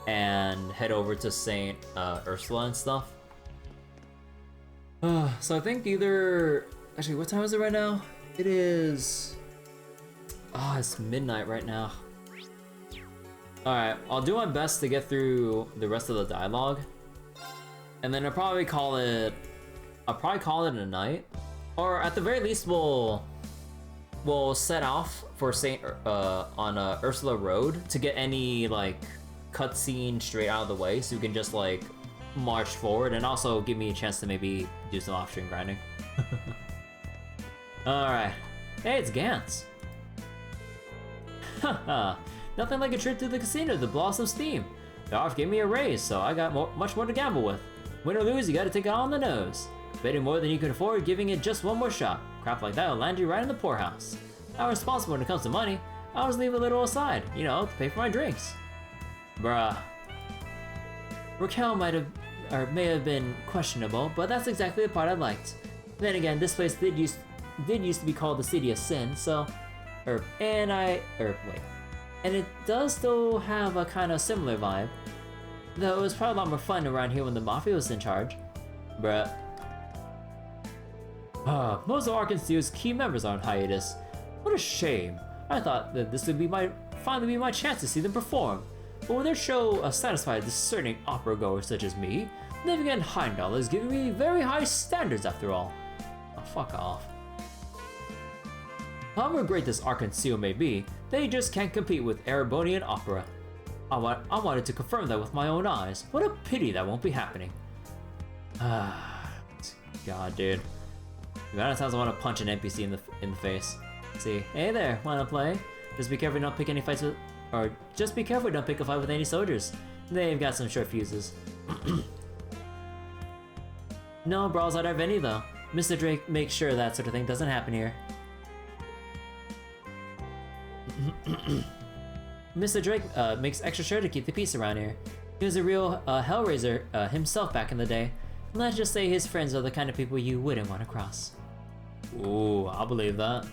and head over to St. Ursula and stuff. So I think either... Actually, what time is it right now? It is... it's midnight right now. Alright, I'll do my best to get through the rest of the dialogue. And then I'll probably call it a night. Or at the very least, we'll set off for on Ursula Road to get any cutscene straight out of the way, so we can just march forward, and also give me a chance to maybe do some off-stream grinding. Alright. Hey, it's Gantz. Haha. Nothing like a trip to the casino to blow off some steam. The off gave me a raise, so I got much more to gamble with. Win or lose, you gotta take it on the nose. Betting more than you can afford, giving it just one more shot. Crap like that will land you right in the poorhouse. I'm responsible when it comes to money. I always leave a little aside, you know, to pay for my drinks. Bruh. Raquel may have been questionable, but that's exactly the part I liked. Then again, this place did used to be called the City of Sin, so... And it does still have a kind of similar vibe. Though it was probably a lot more fun around here when the Mafia was in charge. Bruh. Most of Arkansas's key members are on hiatus. What a shame. I thought that this would finally be my chance to see them perform. But will their show satisfy discerning opera goers such as me? Living in Heimdall is giving me very high standards after all. Oh, fuck off. However great this Arkansas may be, they just can't compete with Erebonian opera. I wanted to confirm that with my own eyes. What a pity that won't be happening. God, dude. The amount of times I want to punch an NPC in the face. See, hey there, wanna play? Just be careful not pick any fights with, or just be careful don't pick a fight with any soldiers. They've got some short fuses. No brawls out of any though. Mr. Drake makes sure that sort of thing doesn't happen here. Mr. Drake makes extra sure to keep the peace around here. He was a real Hellraiser himself back in the day. Let's just say his friends are the kind of people you wouldn't want to cross. Ooh, I'll believe that.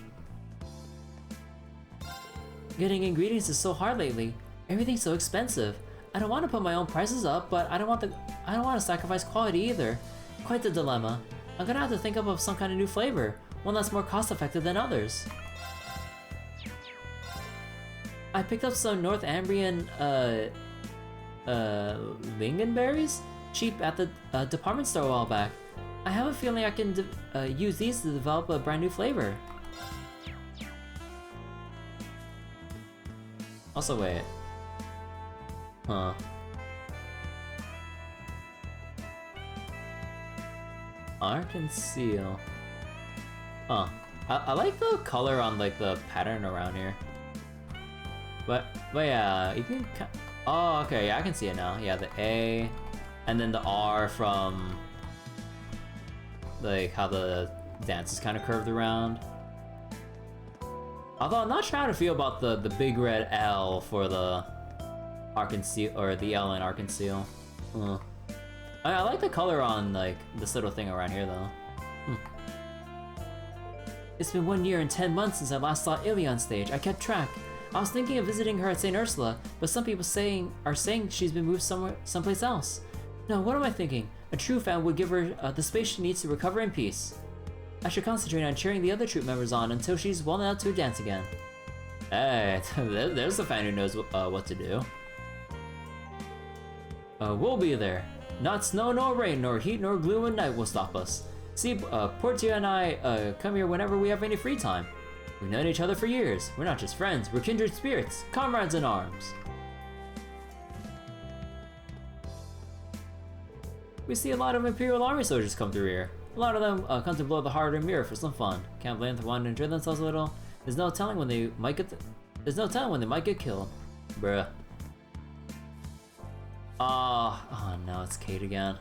Getting ingredients is so hard lately. Everything's so expensive. I don't want to put my own prices up, but I don't want to sacrifice quality either. Quite the dilemma. I'm gonna have to think up of some kind of new flavor, one that's more cost-effective than others. I picked up some Northumbrian lingonberries cheap at the department store a while back. I have a feeling I can use these to develop a brand new flavor. Also, wait. Huh. Art and seal. Huh. I like the color on like the pattern around here. But yeah, you can. Oh, okay. Yeah, I can see it now. Yeah, the A, and then the R from like how the dance is kind of curved around. Although I'm not sure how to feel about the big red L for the Arc and Seal, or the L in Arc and Seal. I like the color on like this little thing around here though. It's been 1 year and 10 months since I last saw Illy on stage. I kept track. I was thinking of visiting her at St. Ursula, but some people are saying she's been moved someplace else. No, what am I thinking? A true fan would give her the space she needs to recover in peace. I should concentrate on cheering the other troupe members on until she's well enough to dance again. Hey, there's a fan who knows what to do. We'll be there. Not snow nor rain, nor heat nor gloom and night will stop us. See, Portia and I come here whenever we have any free time. We've known each other for years. We're not just friends, we're kindred spirits, comrades in arms. We see a lot of Imperial Army soldiers come through here. A lot of them come to blow the Harder Mirror for some fun. Can't blame them for wanting to enjoy themselves a little. There's no telling when they might get killed. Bruh. Oh no, it's Kate again.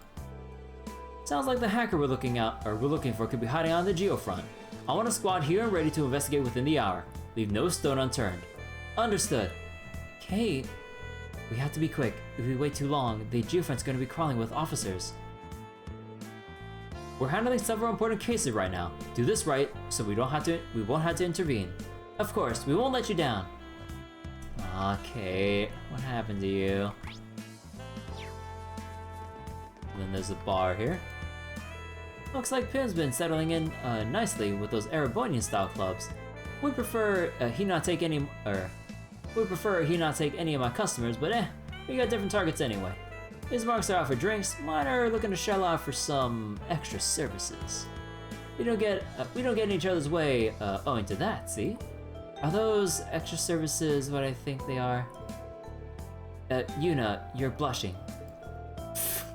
Sounds like the hacker we're looking for could be hiding on the geofront. I want a squad here and ready to investigate within the hour. Leave no stone unturned. Understood. Kate, we have to be quick. If we wait too long, the geofront's going to be crawling with officers. We're handling several important cases right now. Do this right, so we won't have to intervene. Of course, we won't let you down. Aw, Kate, what happened to you? And then there's a bar here. Looks like Pim's been settling in nicely with those Erebonian style clubs. We'd prefer he not take any of my customers, but we got different targets anyway. His marks are out for drinks, mine are looking to shell out for some extra services. We don't get in each other's way owing to that, see? Are those extra services what I think they are? Yuna, you're blushing.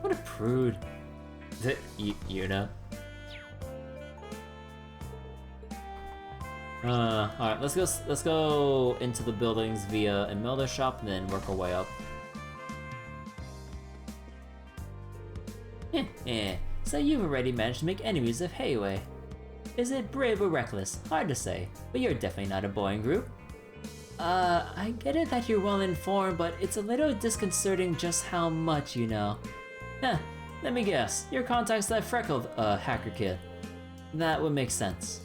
What a prude. Yuna. Alright, let's go into the buildings via Imelda's shop and then work our way up. So you've already managed to make enemies of Heiwei. Is it brave or reckless? Hard to say, but you're definitely not a boring group. I get it that you're well informed, but it's a little disconcerting just how much you know. Let me guess, your contact's that freckled, hacker kid. That would make sense.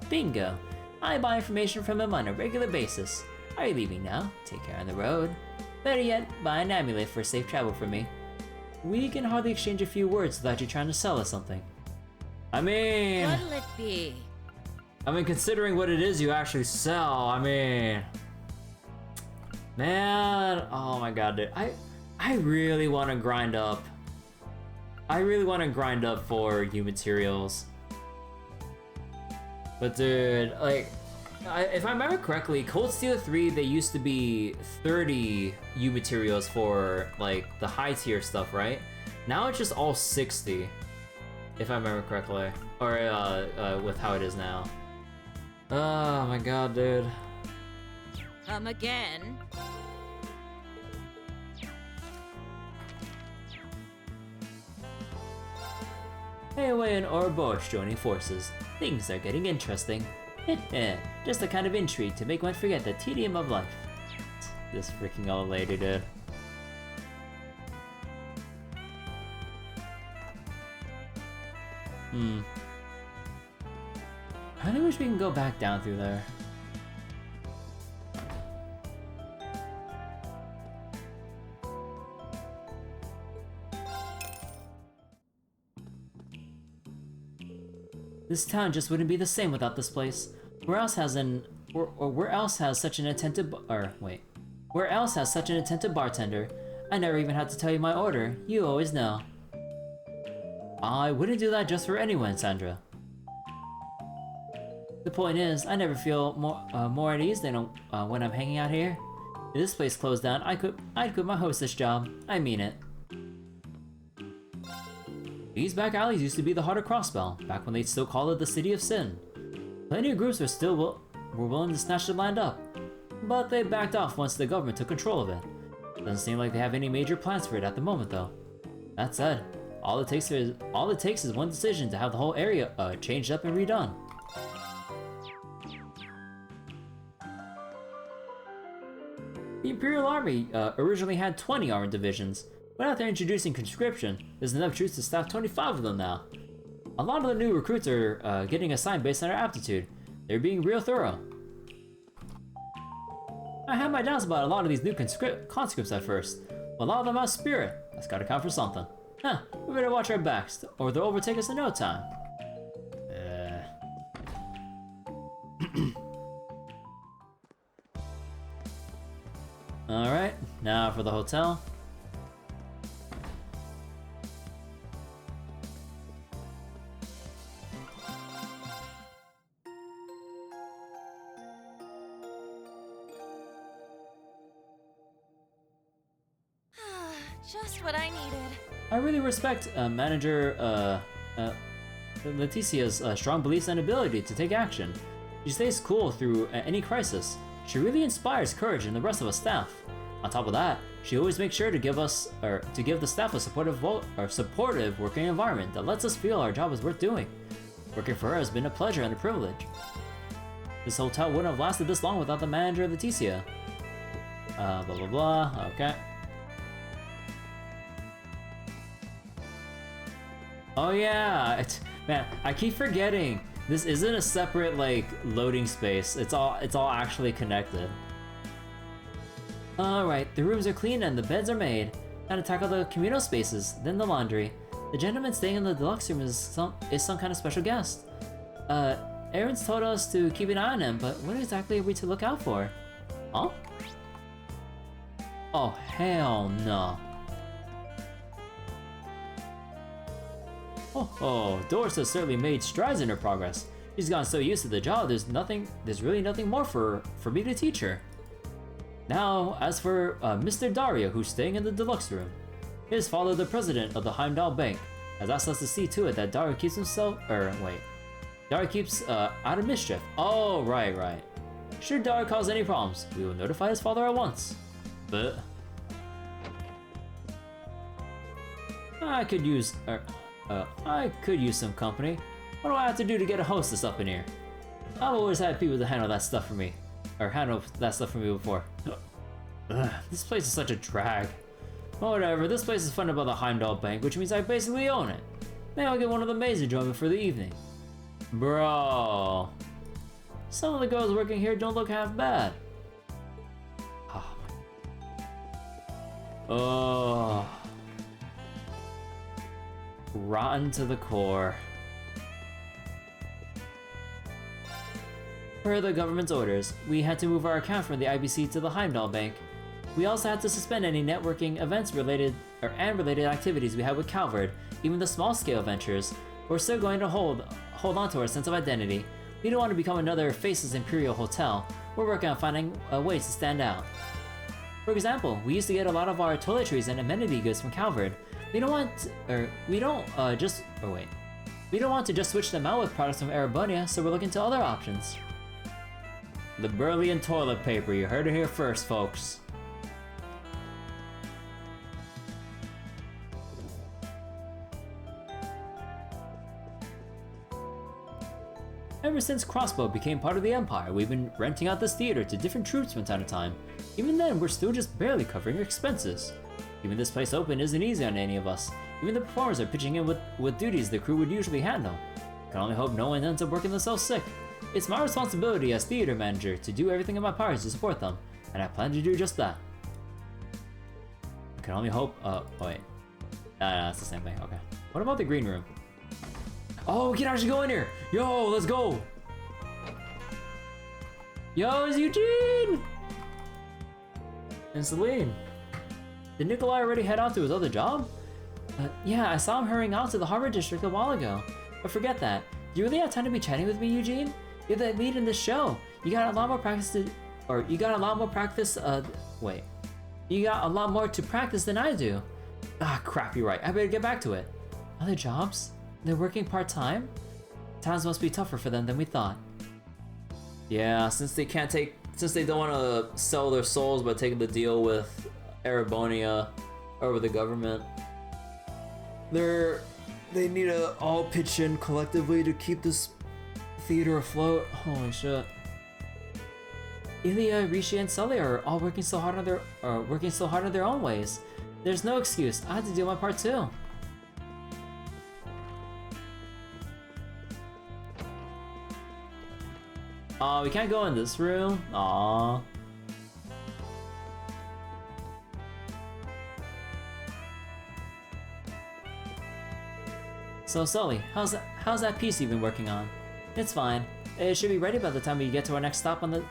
Bingo. I buy information from him on a regular basis. Are you leaving now? Take care on the road. Better yet, buy an amulet for safe travel for me. We can hardly exchange a few words without you trying to sell us something. I mean... What'll it be? I mean, considering what it is you actually sell, I mean... Man, oh my god, dude. I really want to grind up. I really want to grind up for U materials. But dude, like... if I remember correctly, Cold Steel 3, they used to be 30 U materials for, like, the high tier stuff, right? Now it's just all 60, if I remember correctly. Or, with how it is now. Oh my god, dude. Come again? Heiwei and Ouroboros joining forces. Things are getting interesting. Just the kind of intrigue to make one forget the tedium of life. This freaking old lady, dude. I really wish we can go back down through there. This town just wouldn't be the same without this place. Where else has such an attentive where else has such an attentive bartender? I never even had to tell you my order. You always know. I wouldn't do that just for anyone, Sandra. The point is, I never feel more at ease than when I'm hanging out here. If this place closed down, I'd quit my hostess job. I mean it. These back alleys used to be the heart of Crossbell, back when they'd still call it the City of Sin. Plenty of groups were willing to snatch the land up, but they backed off once the government took control of it. Doesn't seem like they have any major plans for it at the moment, though. That said, all it takes is one decision to have the whole area changed up and redone. The Imperial Army originally had 20 armored divisions, but after introducing conscription, there's enough troops to staff 25 of them now. A lot of the new recruits are getting assigned based on their aptitude. They're being real thorough. I had my doubts about a lot of these new conscripts at first, but a lot of them have spirit. That's gotta count for something. Huh, we better watch our backs, or they'll overtake us in no time. Alright, now for the hotel. Just what I needed. I really respect Manager Leticia's strong beliefs and ability to take action. She stays cool through any crisis. She really inspires courage in the rest of us staff. On top of that, she always makes sure to give the staff a supportive working environment that lets us feel our job is worth doing. Working for her has been a pleasure and a privilege. This hotel wouldn't have lasted this long without the manager Leticia. Blah blah blah. Okay. Oh yeah, man, I keep forgetting. This isn't a separate like loading space. It's all actually connected. Alright, the rooms are clean and the beds are made. Time to tackle the communal spaces, then the laundry. The gentleman staying in the deluxe room is some kind of special guest. Aaron's told us to keep an eye on him, but what exactly are we to look out for? Huh? Oh hell no. Oh, Doris has certainly made strides in her progress. She's gotten so used to the job, there's really nothing more for me to teach her. Now, as for Mr. Dario, who's staying in the deluxe room. His father, the president of the Heimdall Bank, has asked us to see to it that Dario keeps out of mischief. Oh, right. Should Dario cause any problems, we will notify his father at once. But I could use some company. What do I have to do to get a hostess up in here? I've always had people to handle that stuff for me. Or handle that stuff for me before. This place is such a drag. Whatever, this place is funded by the Heimdall Bank, which means I basically own it. Maybe I'll get one of the maids to join me for the evening. Bro. Some of the girls working here don't look half bad. Oh. Rotten to the core. Per the government's orders, we had to move our account from the IBC to the Heimdall Bank. We also had to suspend any networking events and related activities we had with Calvard, even the small-scale ventures. We're still going to hold on to our sense of identity. We don't want to become another Faceless Imperial Hotel. We're working on finding ways to stand out. For example, we used to get a lot of our toiletries and amenity goods from Calvard. We don't want to just switch them out with products from Erebunia, so we're looking to other options. The Berlian toilet paper, you heard it here first, folks. Ever since Crossbow became part of the Empire, we've been renting out this theater to different troops from time to time. Even then, we're still just barely covering expenses. Keeping this place open isn't easy on any of us. Even the performers are pitching in with duties the crew would usually handle. Can only hope no one ends up working themselves sick. It's my responsibility as theater manager to do everything in my power to support them, and I plan to do just that. Can only hope. Oh wait. No, it's the same thing. Okay. What about the green room? Oh, we can actually go in here! Yo, let's go! Yo, it's Eugene! And Celine. Did Nikolai already head out to his other job? Yeah, I saw him hurrying out to the Harbor District a while ago. But forget that. Do you really have time to be chatting with me, Eugene? You're the lead in this show. You got a lot more practice you got a lot more to practice than I do. Ah, crap, you're right. I better get back to it. Other jobs? They're working part-time? Times must be tougher for them than we thought. Yeah, since they don't want to sell their souls by taking the deal with Erebonia or with the government, they need to all pitch in collectively to keep this theater afloat. Holy shit. Ilya, Rishi, and Sully are all working so hard in their own ways. There's no excuse. I had to do my part too. Aw, we can't go in this room. Aw. So Sully, how's that piece you've been working on? It's fine. It should be ready by the time we get to our next stop on the.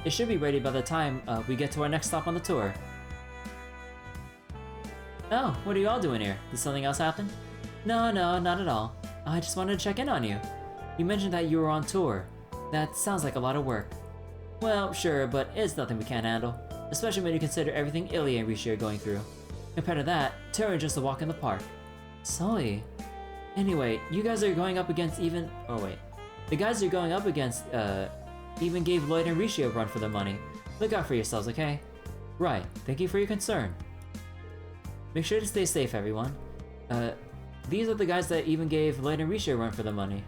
It should be ready by the time we get to our next stop on the tour. Oh, what are you all doing here? Did something else happen? No, not at all. I just wanted to check in on you. You mentioned that you were on tour. That sounds like a lot of work. Well, sure, but it's nothing we can't handle. Especially when you consider everything Ilya and Rishi are going through. Compared to that, touring just a walk in the park. Sully. Anyway, you guys are going up against even. Oh wait, the guys you're going up against even gave Lloyd and Rishi a run for their money. Look out for yourselves, okay? Right. Thank you for your concern. Make sure to stay safe, everyone. These are the guys that even gave Lloyd and Rishi a run for their money.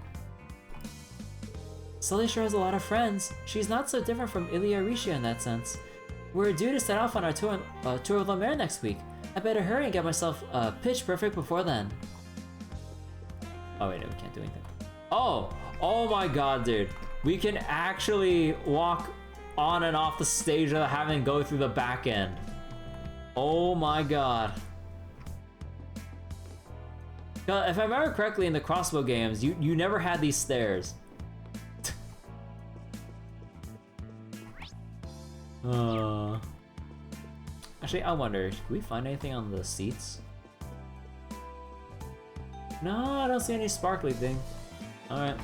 Sully sure has a lot of friends. She's not so different from Ilya Rishi in that sense. We're due to set off on our tour of La Mer next week. I better hurry and get myself pitch perfect before then. Oh wait, no, we can't do anything. Oh my god, dude. We can actually walk on and off the stage without having to go through the back end. Oh my god. If I remember correctly in the Crossbow games, you never had these stairs. Actually, I wonder, can we find anything on the seats? No, I don't see any sparkly thing. Alright.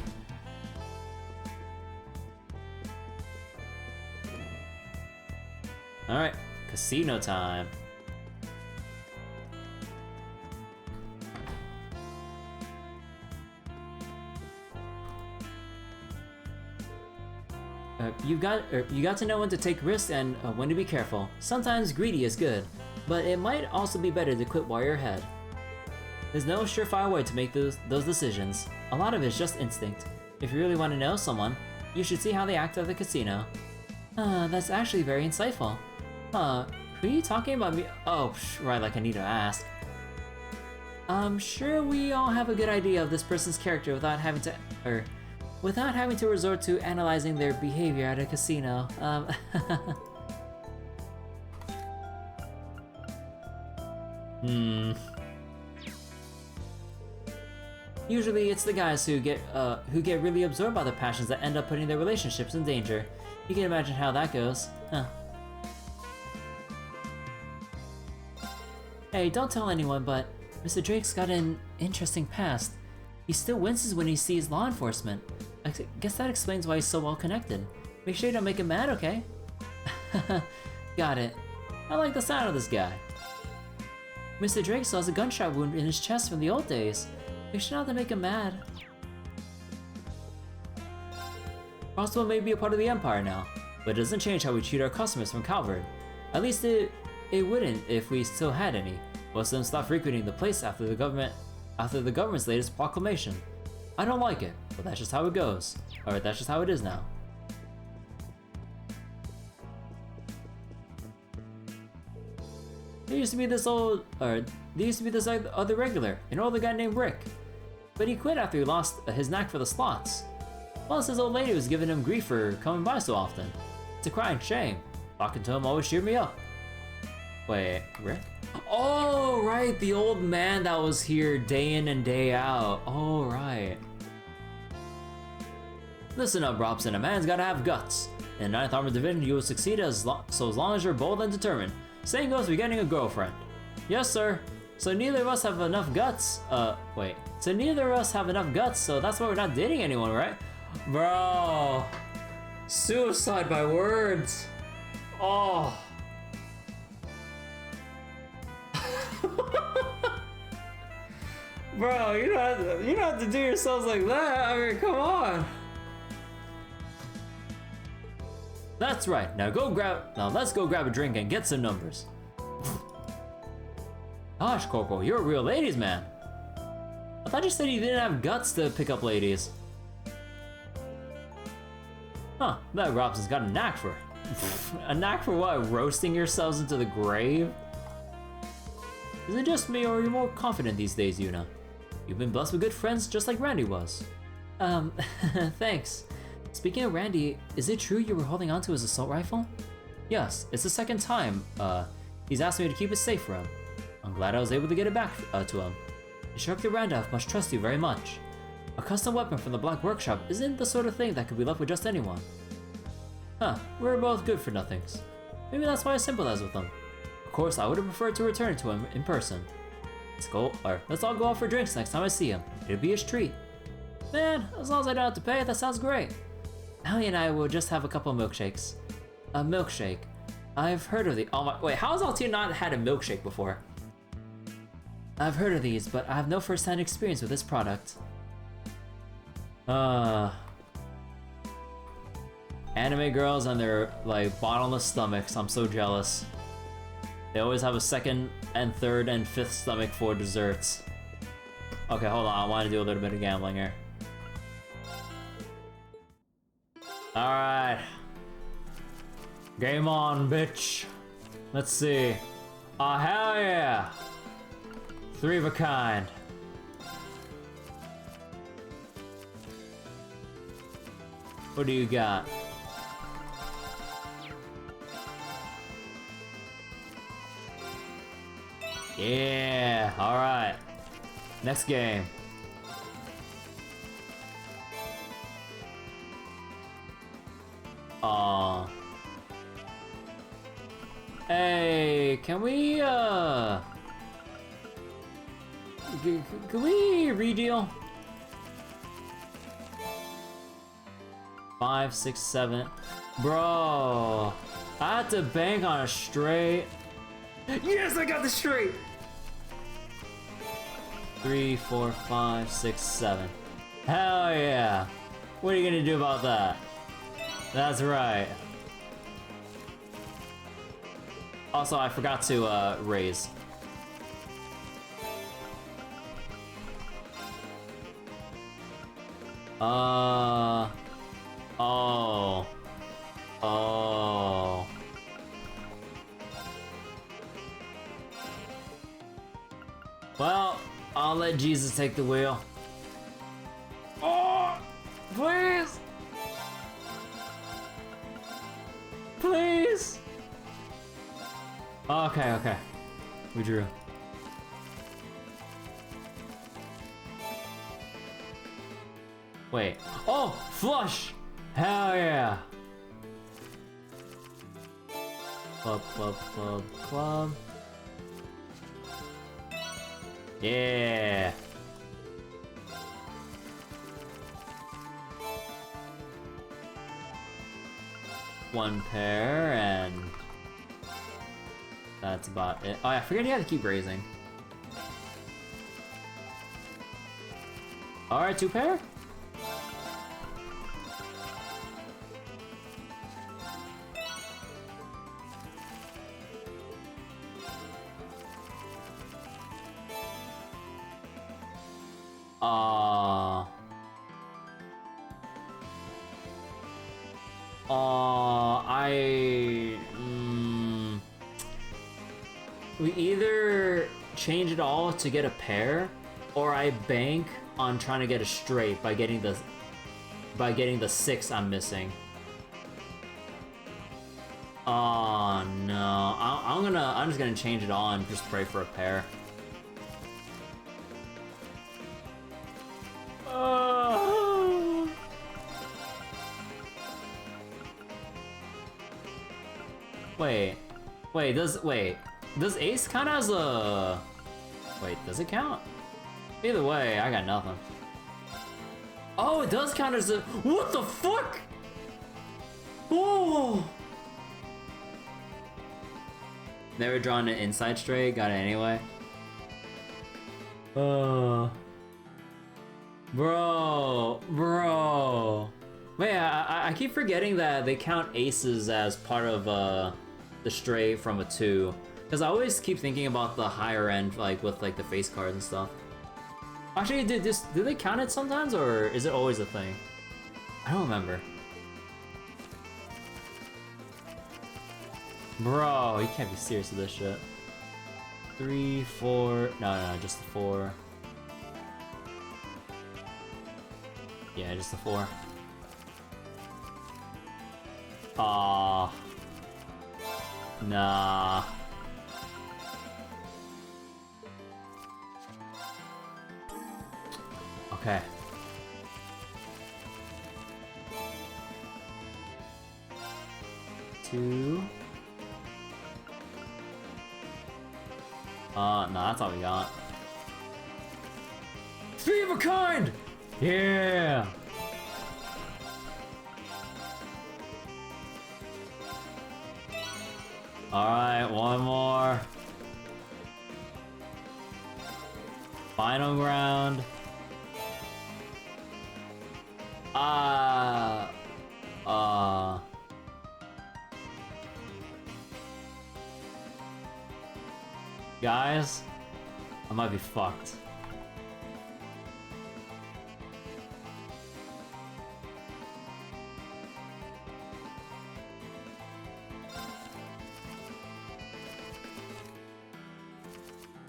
Alright, casino time. You got to know when to take risks and when to be careful. Sometimes greedy is good, but it might also be better to quit while you're ahead. There's no surefire way to make those decisions. A lot of it's just instinct. If you really want to know someone, you should see how they act at the casino. That's actually very insightful. Who are you talking about me? Oh, right, like I need to ask. I'm sure we all have a good idea of this person's character without having to resort to analyzing their behavior at a casino. Usually it's the guys who get really absorbed by the passions that end up putting their relationships in danger. You can imagine how that goes, huh? Hey, don't tell anyone, but Mr. Drake's got an interesting past. He still winces when he sees law enforcement. I guess that explains why he's so well connected. Make sure you don't make him mad, okay? Got it. I like the sound of this guy. Mr. Drake still has a gunshot wound in his chest from the old days. Make sure not to make him mad. Crossbow may be a part of the Empire now, but it doesn't change how we treat our customers from Calvert. At least it wouldn't if we still had any. Most of them stopped frequenting the place after the government's latest proclamation. I don't like it, but that's just how it goes. Or that's just how it is now. There used to be this other regular, an older guy named Rick. But he quit after he lost his knack for the slots. Plus, his old lady was giving him grief for coming by so often. It's a crying shame. Talking to him always cheered me up. Wait, Rick? Oh, right, the old man that was here day in and day out. Oh, right. Listen up, Robson, a man's gotta have guts. In the 9th Armored Division, you will succeed as long as you're bold and determined. Same goes for getting a girlfriend. Yes, sir. So neither of us have enough guts. Wait. So neither of us have enough guts, so that's why we're not dating anyone, right? Bro. Suicide by words. Oh. Bro, you don't have to do yourselves like that. I mean, come on. That's right. Now let's go grab a drink and get some numbers. Gosh, Corporal, you're a real ladies' man. I thought you said you didn't have guts to pick up ladies. Huh, that Robson's got a knack for it. A knack for what? Roasting yourselves into the grave? Is it just me, or are you more confident these days, Yuna? You've been blessed with good friends just like Randy was. Thanks. Speaking of Randy, is it true you were holding on to his assault rifle? Yes, it's the second time. He's asked me to keep it safe for him. I'm glad I was able to get it back to him. Instructor Randolph must trust you very much. A custom weapon from the Black Workshop isn't the sort of thing that could be left with just anyone. Huh, we're both good for nothings. Maybe that's why I sympathize with him. Of course, I would have preferred to return it to him in person. Let's all go out for drinks next time I see him. It'll be his treat. Man, as long as I don't have to pay, that sounds great. Allie and I will just have a couple of milkshakes. A milkshake. I've heard of the. Wait, how has Altia not had a milkshake before? I've heard of these, but I have no first-hand experience with this product. Anime girls and their like bottomless stomachs. I'm so jealous. They always have a second and third and fifth stomach for desserts. Okay, hold on. I want to do a little bit of gambling here. Alright. Game on, bitch. Let's see. Oh, hell yeah. 3 of a kind. What do you got? Yeah, alright. Next game. Aw. Hey, can we, can we redeal? 5, 6, 7. Bro, I had to bank on a straight. Yes, I got the straight! 3, 4, 5, 6, 7. Hell yeah! What are you gonna do about that? That's right. Also, I forgot to raise. Oh. Oh. Well, I'll let Jesus take the wheel. Oh, please. Please. Okay, okay. We drew. Wait. Oh, flush! Hell yeah! Club, club, club, club. Yeah! One pair, and that's about it. Oh, I forget you had to keep raising. Alright, 2 pair? We either change it all to get a pair, or I bank on trying to get a straight by getting the 6 I'm missing. Oh no, I'm just gonna change it all and just pray for a pair. Wait, does Ace count as a... Wait, does it count? Either way, I got nothing. Oh, it does count as a... What the fuck? Oh! Never drawn an inside straight, got it anyway. Bro. Wait, I keep forgetting that they count aces as part of the straight from a 2. Because I always keep thinking about the higher end, like with like the face cards and stuff. Actually, do they count it sometimes, or is it always a thing? I don't remember. Bro, you can't be serious with this shit. 3, 4... No, just the 4. Yeah, just the 4. Aww. Nah. Okay. Two. No, that's all we got. 3 of a kind! Yeah! Alright, one more. Final ground. Guys, I might be fucked.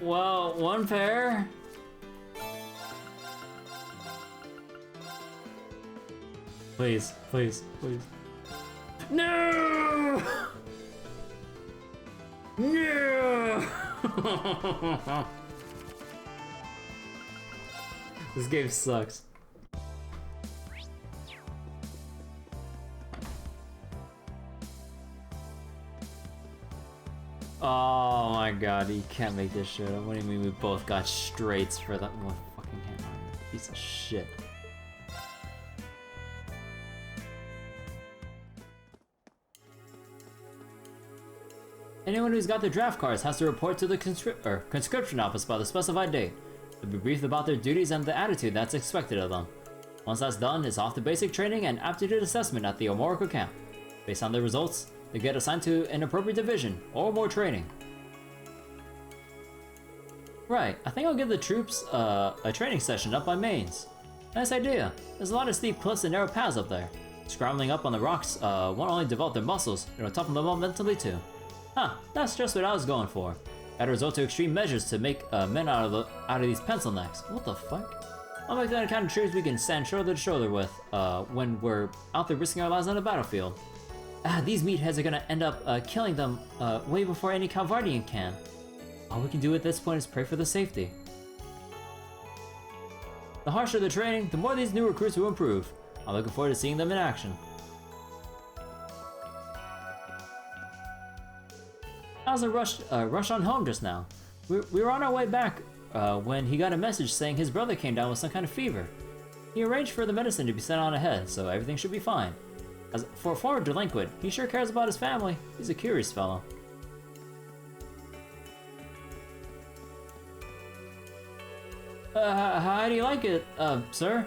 Well, one pair. Please. No! No! This game sucks. Oh my god, you can't make this shit up. What do you mean we both got straights for that one fucking hand on it? Piece of shit. Anyone who's got their draft cards has to report to the conscription office by the specified date. They'll be briefed about their duties and the attitude that's expected of them. Once that's done, it's off to basic training and aptitude assessment at the Omorica camp. Based on their results, they get assigned to an appropriate division, or more training. Right, I think I'll give the troops a training session up by mains. Nice idea. There's a lot of steep cliffs and narrow paths up there. Scrambling up on the rocks won't only develop their muscles, it'll toughen them up mentally too. Huh, that's just what I was going for. Gotta resort to extreme measures to make men out of these pencil necks. What the fuck? I'll make that the kind of troops we can stand shoulder to shoulder with when we're out there risking our lives on the battlefield. These meatheads are gonna end up killing them way before any Calvardian can. All we can do at this point is pray for the safety. The harsher the training, the more these new recruits will improve. I'm looking forward to seeing them in action. How's a rush on home just now? We were on our way back when he got a message saying his brother came down with some kind of fever. He arranged for the medicine to be sent on ahead, so everything should be fine. As for a former delinquent, he sure cares about his family. He's a curious fellow. How do you like it, sir?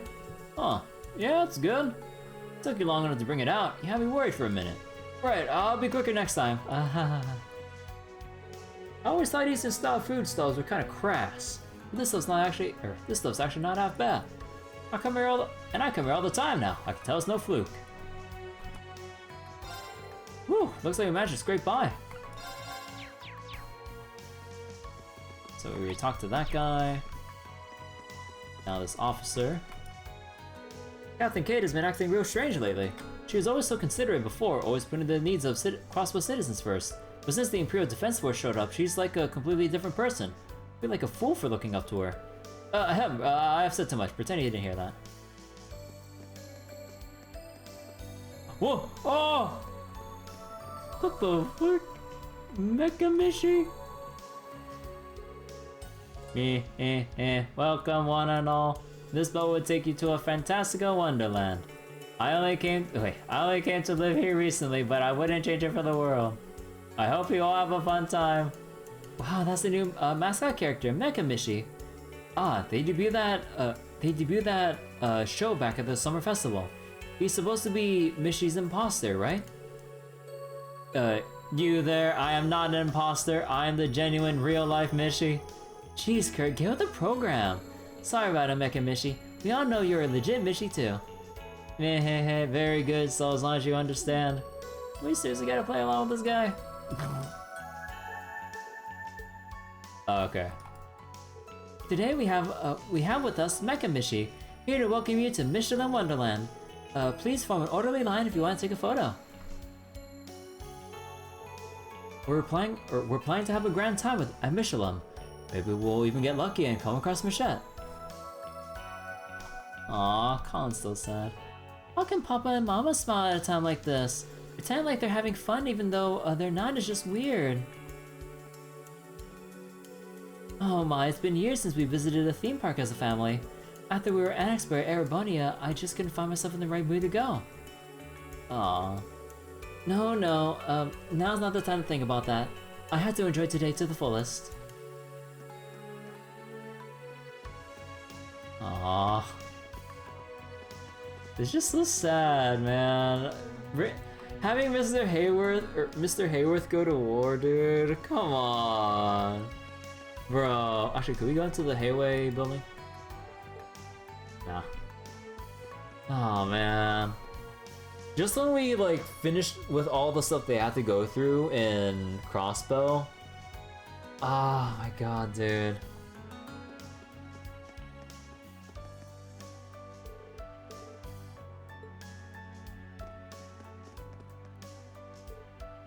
Huh, yeah, it's good. Took you long enough to bring it out. You had me worried for a minute. Right, I'll be quicker next time. I always thought Eastern style food stalls were kind of crass. But this stuff's actually not half bad. I come here all the time now. I can tell it's no fluke. looks like we managed to scrape by. So we talked to that guy. Now this officer. Captain Kate has been acting real strange lately. She was always so considerate before, always putting the needs of Crossbow citizens first. But since the Imperial Defense Force showed up, she's like a completely different person. I feel like a fool for looking up to her. I've said too much. Pretend you didn't hear that. Whoa! Oh! What the fuck? Mecha Mishi? Welcome one and all. This boat will take you to a fantastical wonderland. I only came to live here recently, but I wouldn't change it for the world. I hope you all have a fun time. Wow, that's the new mascot character, Mecha Mishi. Ah, they debuted that show back at the summer festival. He's supposed to be Mishi's imposter, right? You there, I am not an imposter. I am the genuine real-life Mishi. Jeez, Kurt, get with the program. Sorry about it, Mecha Mishi. We all know you're a legit Mishi too. Very good, so as long as you understand. We seriously gotta play along with this guy? Okay. Today we have with us Mecha Mishi, here to welcome you to Michelin Wonderland. Please form an orderly line if you want to take a photo. We're planning to have a grand time at Michelin. Maybe we'll even get lucky and come across Michette. Aw, Colin's still sad. How can Papa and Mama smile at a time like this? Pretend like they're having fun even though they're not is just weird. Oh my, it's been years since we visited a theme park as a family. After we were annexed by Erebonia, I just couldn't find myself in the right mood to go. Aw. No, now's not the time to think about that. I had to enjoy today to the fullest. Aww. It's just so sad, man. Having Mr. Hayworth go to war, dude. Come on. Bro. Actually, could we go into the Hayway building? Nah. Oh man. Just when we like finished with all the stuff they had to go through in Crossbow. Oh my god, dude.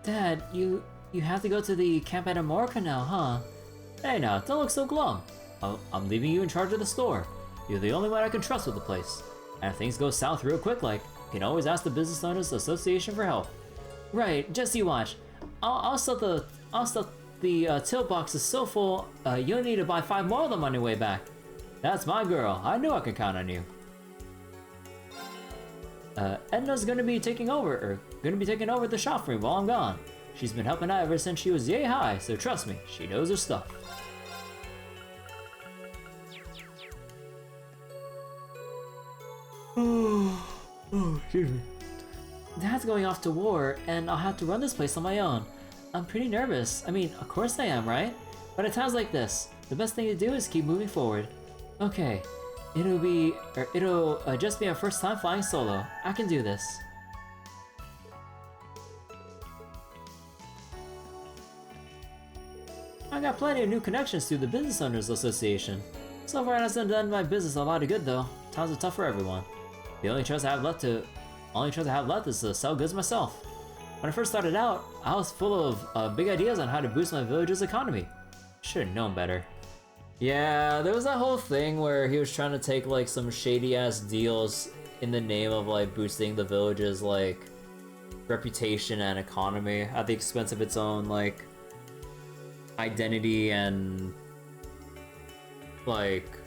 Dad, you have to go to the Campanella now, huh? Hey now, don't look so glum. I'm leaving you in charge of the store. You're the only one I can trust with the place. And if things go south real quick, like, you can always ask the Business Owners Association for help. Right, just you watch. I'll stuff the till boxes so full, you'll need to buy 5 more of them on your way back. That's my girl. I knew I could count on you. Edna's gonna be taking over the shop for me while I'm gone. She's been helping out ever since she was yay high, so trust me, she knows her stuff. Excuse me. Dad's going off to war, and I'll have to run this place on my own. I'm pretty nervous. I mean, of course I am, right? But at times like this, the best thing to do is keep moving forward. Okay, it'll just be our first time flying solo. I can do this. I got plenty of new connections through the Business Owners Association. So far it hasn't done my business a lot of good though. Times are tough for everyone. The only choice I have left is to sell goods myself. When I first started out, I was full of big ideas on how to boost my village's economy. Should've known better. Yeah, there was that whole thing where he was trying to take like some shady ass deals in the name of like boosting the village's like reputation and economy at the expense of its own like identity and like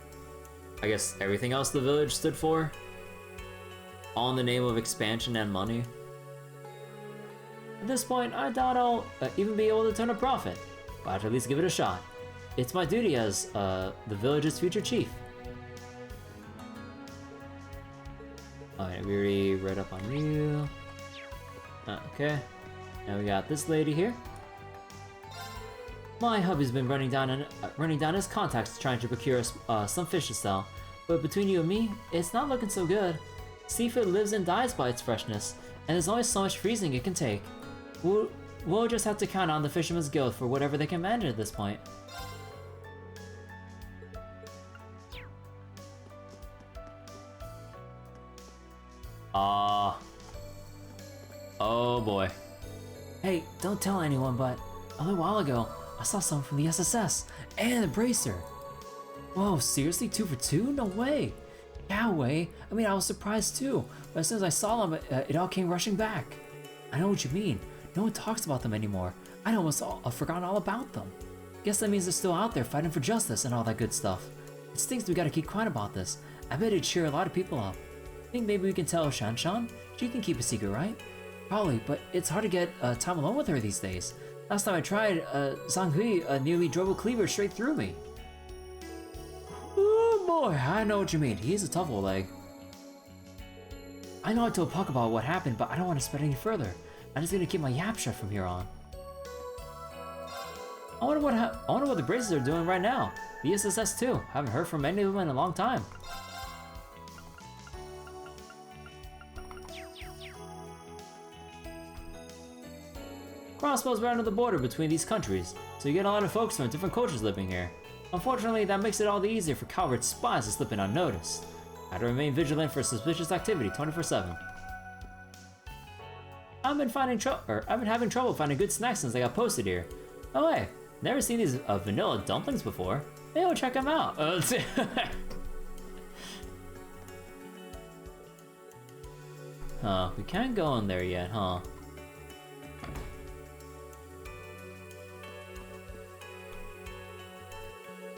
I guess everything else the village stood for. All in the name of expansion and money. At this point, I doubt I'll even be able to turn a profit, but I should at least give it a shot. It's my duty as the village's future chief. Alright, we already read up on you. Okay, now we got this lady here. My hubby's been running down his contacts trying to procure some fish to sell, but between you and me, it's not looking so good. Seafood lives and dies by its freshness, and there's only so much freezing it can take. We'll just have to count on the Fisherman's Guild for whatever they can manage at this point. Oh boy. Hey, don't tell anyone, but a little while ago, I saw someone from the SSS and the Bracer. Whoa, seriously? 2 for 2? No way. Yeah, way. I mean, I was surprised too, but as soon as I saw them, it all came rushing back. I know what you mean. No one talks about them anymore. I'd almost forgotten all about them. Guess that means they're still out there fighting for justice and all that good stuff. It stinks we gotta keep quiet about this. I bet it'd cheer a lot of people up. Think maybe we can tell Shanshan? She can keep a secret, right? Probably, but it's hard to get time alone with her these days. Last time I tried, Zhanghui nearly drove a cleaver straight through me. Oh boy, I know what you mean. He's a tough old egg. I know I told Puck about what happened, but I don't want to spread any further. I'm just gonna keep my yap shut from here on. I wonder what the Braces are doing right now. The SSS too. Haven't heard from any of them in a long time. Crossbow's right on the border between these countries, so you get a lot of folks from different cultures living here. Unfortunately, that makes it all the easier for coward spies to slip in unnoticed. I have to remain vigilant for suspicious activity 24/7. I've been having trouble finding good snacks since I got posted here. Oh hey, never seen these vanilla dumplings before. Maybe I'll check them out. Huh, we can't go in there yet, huh?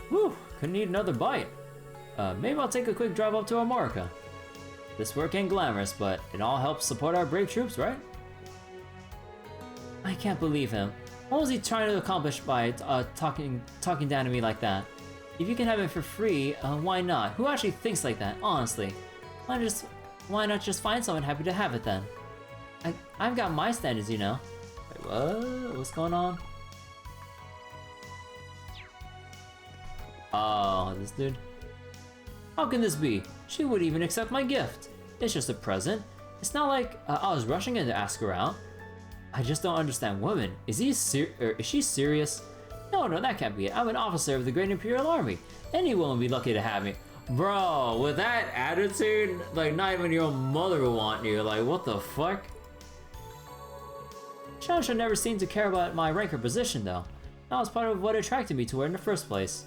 Whew, couldn't eat another bite. Maybe I'll take a quick drive up to Amorica. This work ain't glamorous, but it all helps support our brave troops, right? I can't believe him. What was he trying to accomplish by talking down to me like that? If you can have it for free, why not? Who actually thinks like that, honestly? Why not just find someone happy to have it then? I've got my standards, you know. Wait, what? What's going on? Oh, this dude. How can this be? She would even accept my gift. It's just a present. It's not like I was rushing in to ask her out. I just don't understand women. Is she serious? No, that can't be it. I'm an officer of the Great Imperial Army. Any woman would be lucky to have me. Bro, with that attitude, like not even your mother would want you. Like, what the fuck? Shansha never seemed to care about my rank or position though. That was part of what attracted me to her in the first place.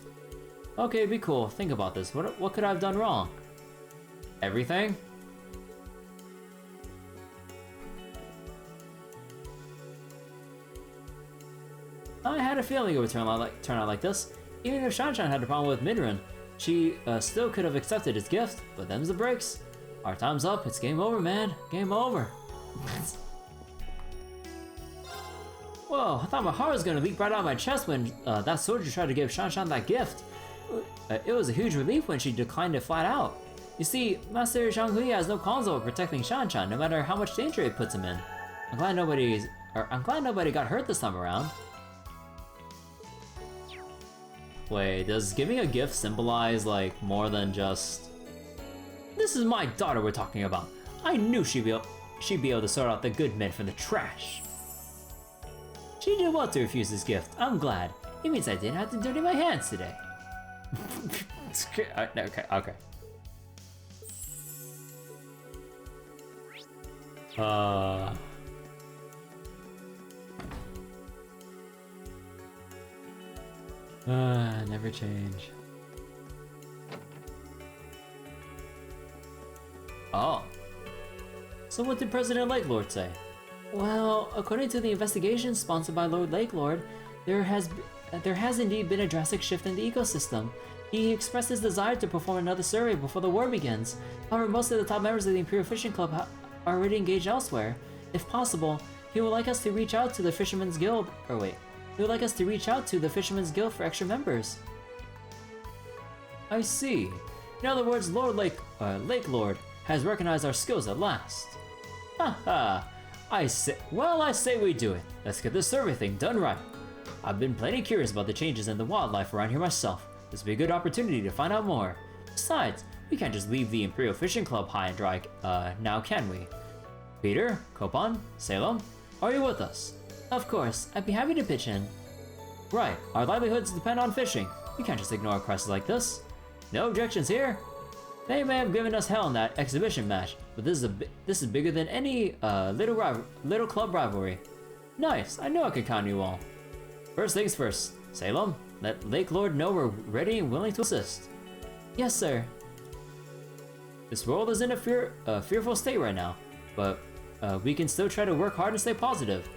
Okay, be cool. Think about this. What could I have done wrong? Everything? I had a feeling it would turn out like this. Even if Shanshan had a problem with Midrin, she still could have accepted his gift, but them's the breaks. Our time's up. It's game over, man. Game over. Whoa, I thought my heart was gonna leap right out of my chest when that soldier tried to give Shanshan that gift. It was a huge relief when she declined it flat out. You see, Master Zhanghui has no qualms over protecting Shanshan, no matter how much danger it puts him in. I'm glad nobody got hurt this time around. Wait, does giving a gift symbolize like more than just... This is my daughter we're talking about. I knew she'd be able to sort out the good men from the trash. She did well to refuse this gift. I'm glad. It means I didn't have to dirty my hands today. Okay. Never change. Oh. So what did President Lakelord say? Well, according to the investigation sponsored by Lord Lakelord, there has indeed been a drastic shift in the ecosystem. He expressed his desire to perform another survey before the war begins. However, most of the top members of the Imperial Fishing Club are already engaged elsewhere. If possible, he would like us to reach out to the Fisherman's Guild. He would like us to reach out to the Fisherman's Guild for extra members. I see. In other words, Lord Lakelord has recognized our skills at last. Haha. I say we do it. Let's get this survey thing done right. I've been plenty curious about the changes in the wildlife around here myself. This would be a good opportunity to find out more. Besides, we can't just leave the Imperial Fishing Club high and dry now, can we? Peter, Kopan, Salem, are you with us? Of course, I'd be happy to pitch in. Right, our livelihoods depend on fishing. You can't just ignore a crisis like this. No objections here. They may have given us hell in that exhibition match, but this is bigger than any little club rivalry. Nice, I know I can count you all. First things first, Salem, let Lake Lord know we're ready and willing to assist. Yes, sir. This world is in a fearful state right now, but we can still try to work hard and stay positive.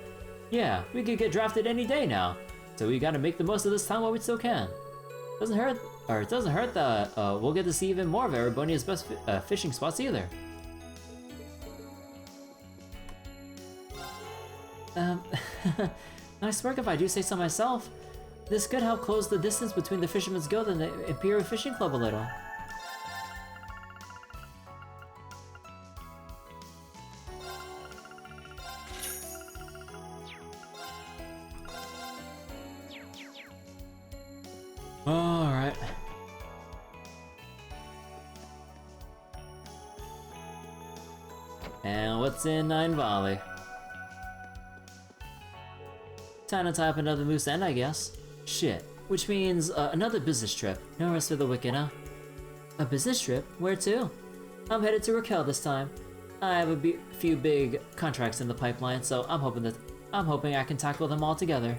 Yeah, we could get drafted any day now, so we gotta make the most of this time while we still can. It doesn't hurt that we'll get to see even more of Erebonia's best fishing spots either. Nice work if I do say so myself. This could help close the distance between the Fisherman's Guild and the Imperial Fishing Club a little. Alright. And what's in Nine Valley? Time to tie up another loose end, I guess. Shit. Which means another business trip. No rest for the wicked, huh? A business trip? Where to? I'm headed to Raquel this time. I have a few big contracts in the pipeline, so I'm hoping I can tackle them all together.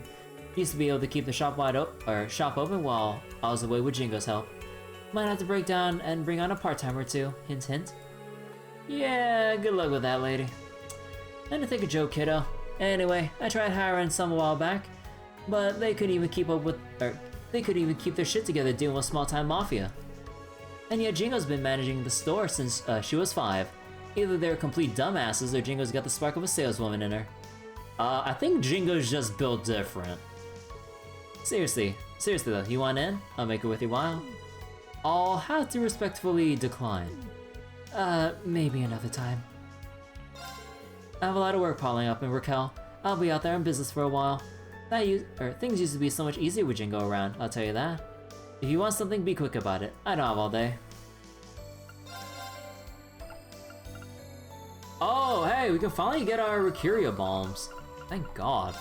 Used to be able to keep the shop shop open while I was away with Jingo's help. Might have to break down and bring on a part-time or two. Hint, hint. Yeah, good luck with that, lady. And to take a joke, kiddo. Anyway, I tried hiring some a while back, but they couldn't even keep their shit together dealing with small-time mafia. And yet Jingo's been managing the store since she was 5. Either they're complete dumbasses or Jingo's got the spark of a saleswoman in her. I think Jingo's just built different. Seriously though, you want in? I'll make it worth your while. I'll have to respectfully decline. Maybe another time. I have a lot of work piling up in Raquel. I'll be out there in business for a while. Things used to be so much easier with Jingo around, I'll tell you that. If you want something, be quick about it. I don't have all day. Oh, hey, we can finally get our Mercuria bombs. Thank God.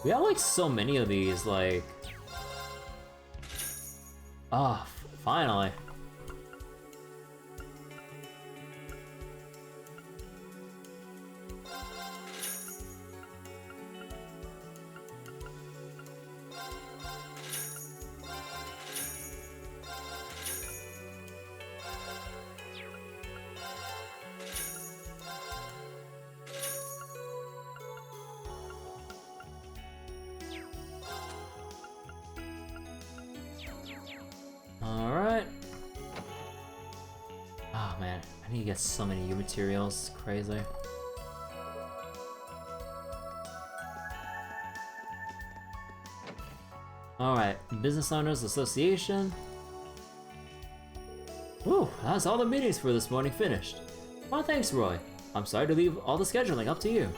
We have like so many of these, like... Oh, finally. Alright. Oh man, I need to get so many new materials, it's crazy. Alright, Business Owners Association. Whew, that's all the meetings for this morning finished. Well, thanks, Roy. I'm sorry to leave all the scheduling up to you.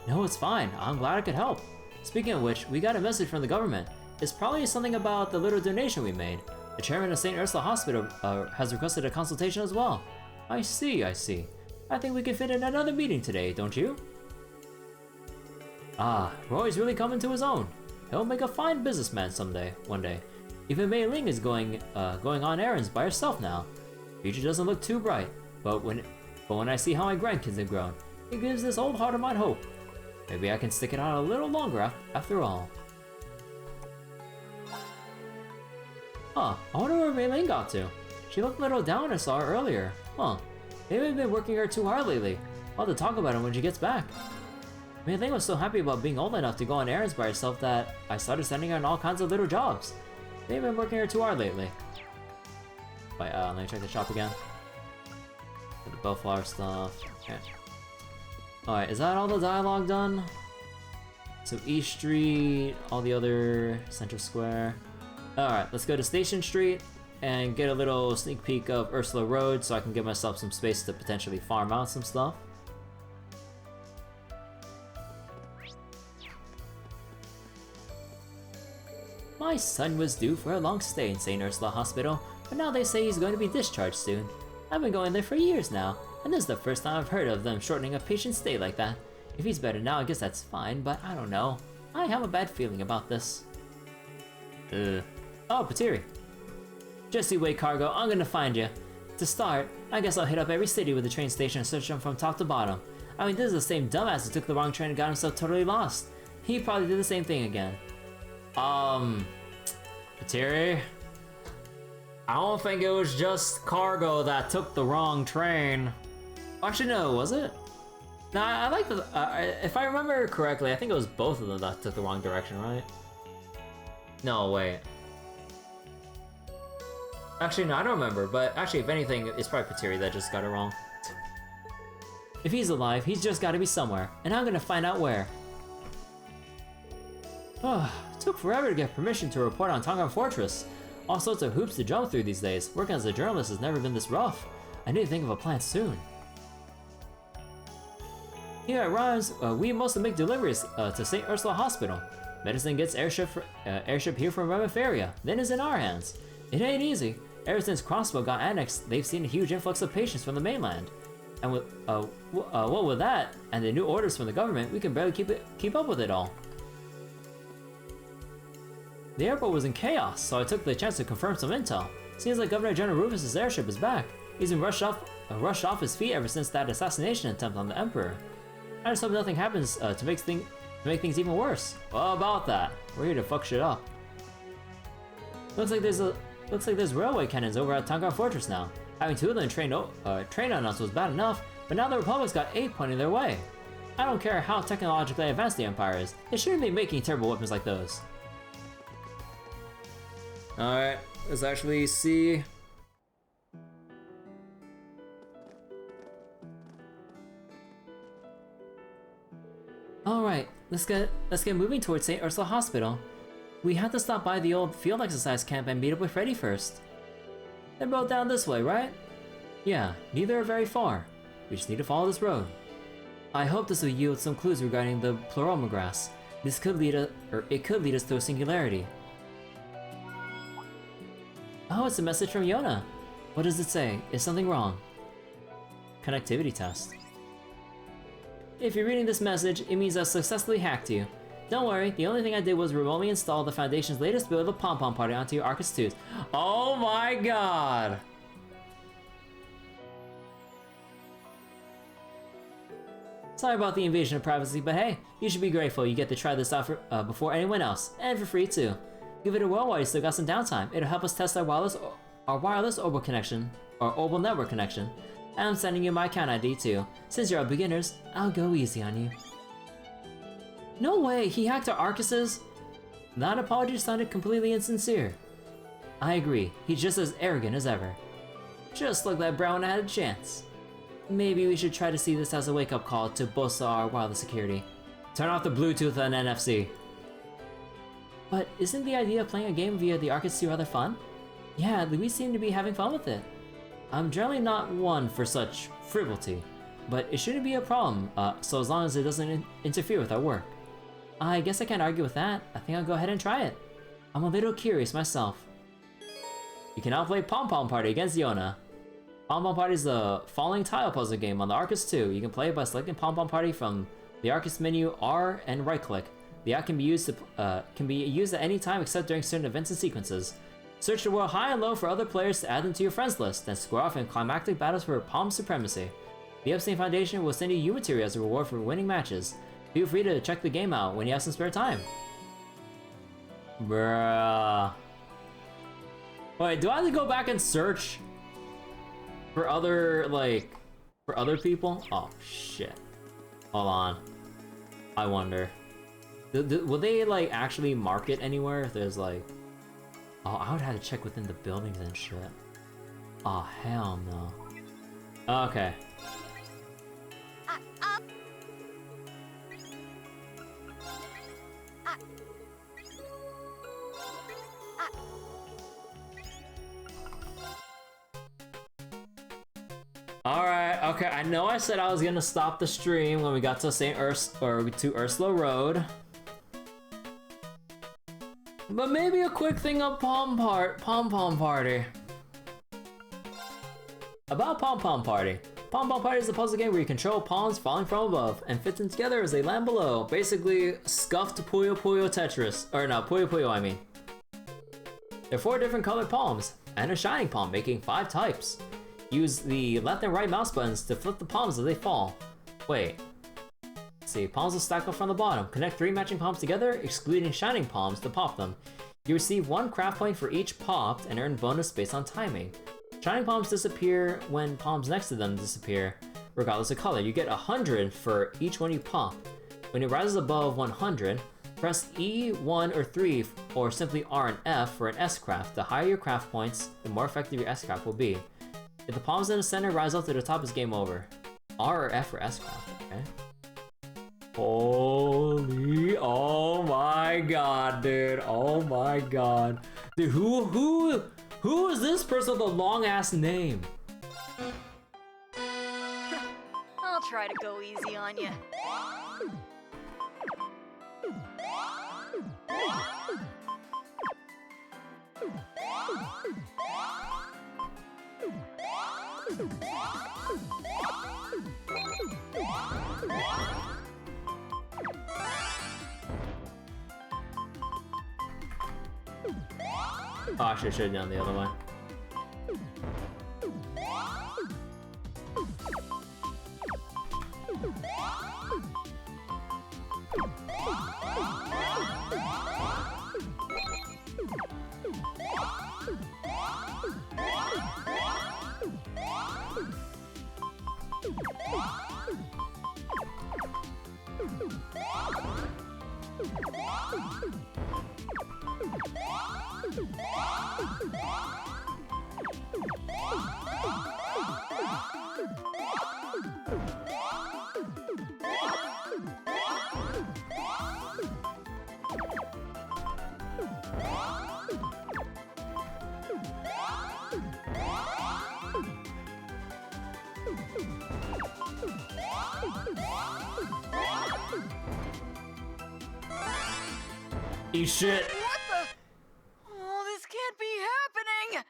No, it's fine. I'm glad I could help. Speaking of which, we got a message from the government. It's probably something about the little donation we made. The chairman of St. Ursula Hospital has requested a consultation as well. I see. I think we can fit in another meeting today, don't you? Ah, Roy's really coming to his own. He'll make a fine businessman one day. Even Mei Ling is going on errands by herself now. Future doesn't look too bright, but when I see how my grandkids have grown, it gives this old heart of mine hope. Maybe I can stick it out a little longer after all. Huh, I wonder where Mei Ling got to. She looked a little down when I saw her earlier. Huh, maybe I've been working her too hard lately. I'll have to talk about it when she gets back. Mei Ling was so happy about being old enough to go on errands by herself that I started sending her on all kinds of little jobs. Maybe I've been working her too hard lately. Wait, let me check the shop again. Get the bellflower stuff. Okay. Alright, is that all the dialogue done? So East Street, all the other Central Square. Alright, let's go to Station Street and get a little sneak peek of Ursula Road so I can give myself some space to potentially farm out some stuff. My son was due for a long stay in St. Ursula Hospital, but now they say he's going to be discharged soon. I've been going there for years now, and this is the first time I've heard of them shortening a patient's stay like that. If he's better now, I guess that's fine, but I don't know. I have a bad feeling about this. Oh, Patiri. Just you wait, Cargo. I'm gonna find you. To start, I guess I'll hit up every city with the train station and search them from top to bottom. I mean, this is the same dumbass who took the wrong train and got himself totally lost. He probably did the same thing again. Patiri? I don't think it was just Cargo that took the wrong train. Actually, no, was it? No, I like the. If I remember correctly, I think it was both of them that took the wrong direction, right? No, wait. Actually, no, I don't remember, but actually, if anything, it's probably Patiri that just got it wrong. If he's alive, he's just gotta be somewhere, and I'm gonna find out where. Oh, it took forever to get permission to report on Tongan Fortress. All sorts of hoops to jump through these days. Working as a journalist has never been this rough. I need to think of a plan soon. Here at Rhymes, we mostly make deliveries to St. Ursula Hospital. Medicine gets airship here from Remiferia, then is in our hands. It ain't easy. Ever since Crossbow got annexed, they've seen a huge influx of patients from the mainland. And with what with that, and the new orders from the government, we can barely keep up with it all. The airport was in chaos, so I took the chance to confirm some intel. Seems like Governor General Rufus's airship is back. He's been rushed off his feet ever since that assassination attempt on the Emperor. I just hope nothing happens to make things even worse. Well, about that, we're here to fuck shit up. Looks like there's railway cannons over at Tongan Fortress now. Having two of them train on us was bad enough, but now the Republic's got 8 pointing their way. I don't care how technologically advanced the Empire is, it shouldn't be making terrible weapons like those. Alright, let's actually see. Alright, let's get moving towards St. Ursula Hospital. We have to stop by the old field exercise camp and meet up with Freddy first. They're both down this way, right? Yeah, neither are very far. We just need to follow this road. I hope this will yield some clues regarding the Pleuromograss. This could lead us to a singularity. Oh, it's a message from Yona. What does it say? Is something wrong? Connectivity test. If you're reading this message, it means I successfully hacked you. Don't worry, the only thing I did was remotely install the Foundation's latest build of the Pom Pom Party onto your Arcus 2s. Oh my god! Sorry about the invasion of privacy, but hey, you should be grateful you get to try this out before anyone else, and for free too. Give it a whirl while you still got some downtime. It'll help us test our wireless orbital connection, or orbital network connection. And I'm sending you my account ID too. Since you're all beginners, I'll go easy on you. No way, he hacked our Arcuses? That apology sounded completely insincere. I agree, he's just as arrogant as ever. Just like that Brown had a chance. Maybe we should try to see this as a wake-up call to bolster our wireless security. Turn off the Bluetooth and NFC. But isn't the idea of playing a game via the Arcus 2 rather fun? Yeah, we seem to be having fun with it. I'm generally not one for such frivolity, but it shouldn't be a problem, so as long as it doesn't interfere with our work. I guess I can't argue with that. I think I'll go ahead and try it. I'm a little curious myself. You can now play Pom Pom Party against Yona. Pom Pom Party is a falling tile puzzle game on the Arcus 2. You can play it by selecting Pom Pom Party from the Arcus menu R and right-click. The app can be used at any time except during certain events and sequences. Search the world high and low for other players to add them to your friends list, then square off in climactic battles for Palm Supremacy. The Epstein Foundation will send you U-Material as a reward for winning matches. Feel free to check the game out when you have some spare time. Bruh. Wait, do I have to go back and search for other people? Oh shit. Hold on. I wonder. Will they like actually mark it anywhere if there's like... Oh, I would have to check within the buildings and shit. Oh, hell no. Okay. Alright, okay, I know I said I was gonna stop the stream when we got to to Ursula Road. But maybe a quick thing of Pom Pom Party. About Pom Pom Party. Pom Pom Party is a puzzle game where you control palms falling from above and fit them together as they land below. Basically, scuffed Puyo Puyo Tetris. Or no, Puyo Puyo I mean. There are 4 different colored palms and a shining palm, making 5 types. Use the left and right mouse buttons to flip the palms as they fall. Wait. Let's see, palms will stack up from the bottom. Connect 3 matching palms together, excluding shining palms to pop them. You receive 1 craft point for each popped and earn bonus based on timing. Shining palms disappear when palms next to them disappear, regardless of color. You get 100 for each one you pop. When it rises above 100, press E, 1, or 3, or simply R and F for an S-craft. The higher your craft points, the more effective your S-craft will be. If the palms in the center rise up to the top, it's game over. R or F for S-craft, okay? Holy, oh my god, dude, oh my god. Dude, who is this person with a long-ass name? I'll try to go easy on you. Oh, I should have done the other way. Eat shit. What the? Oh, this can't be happening!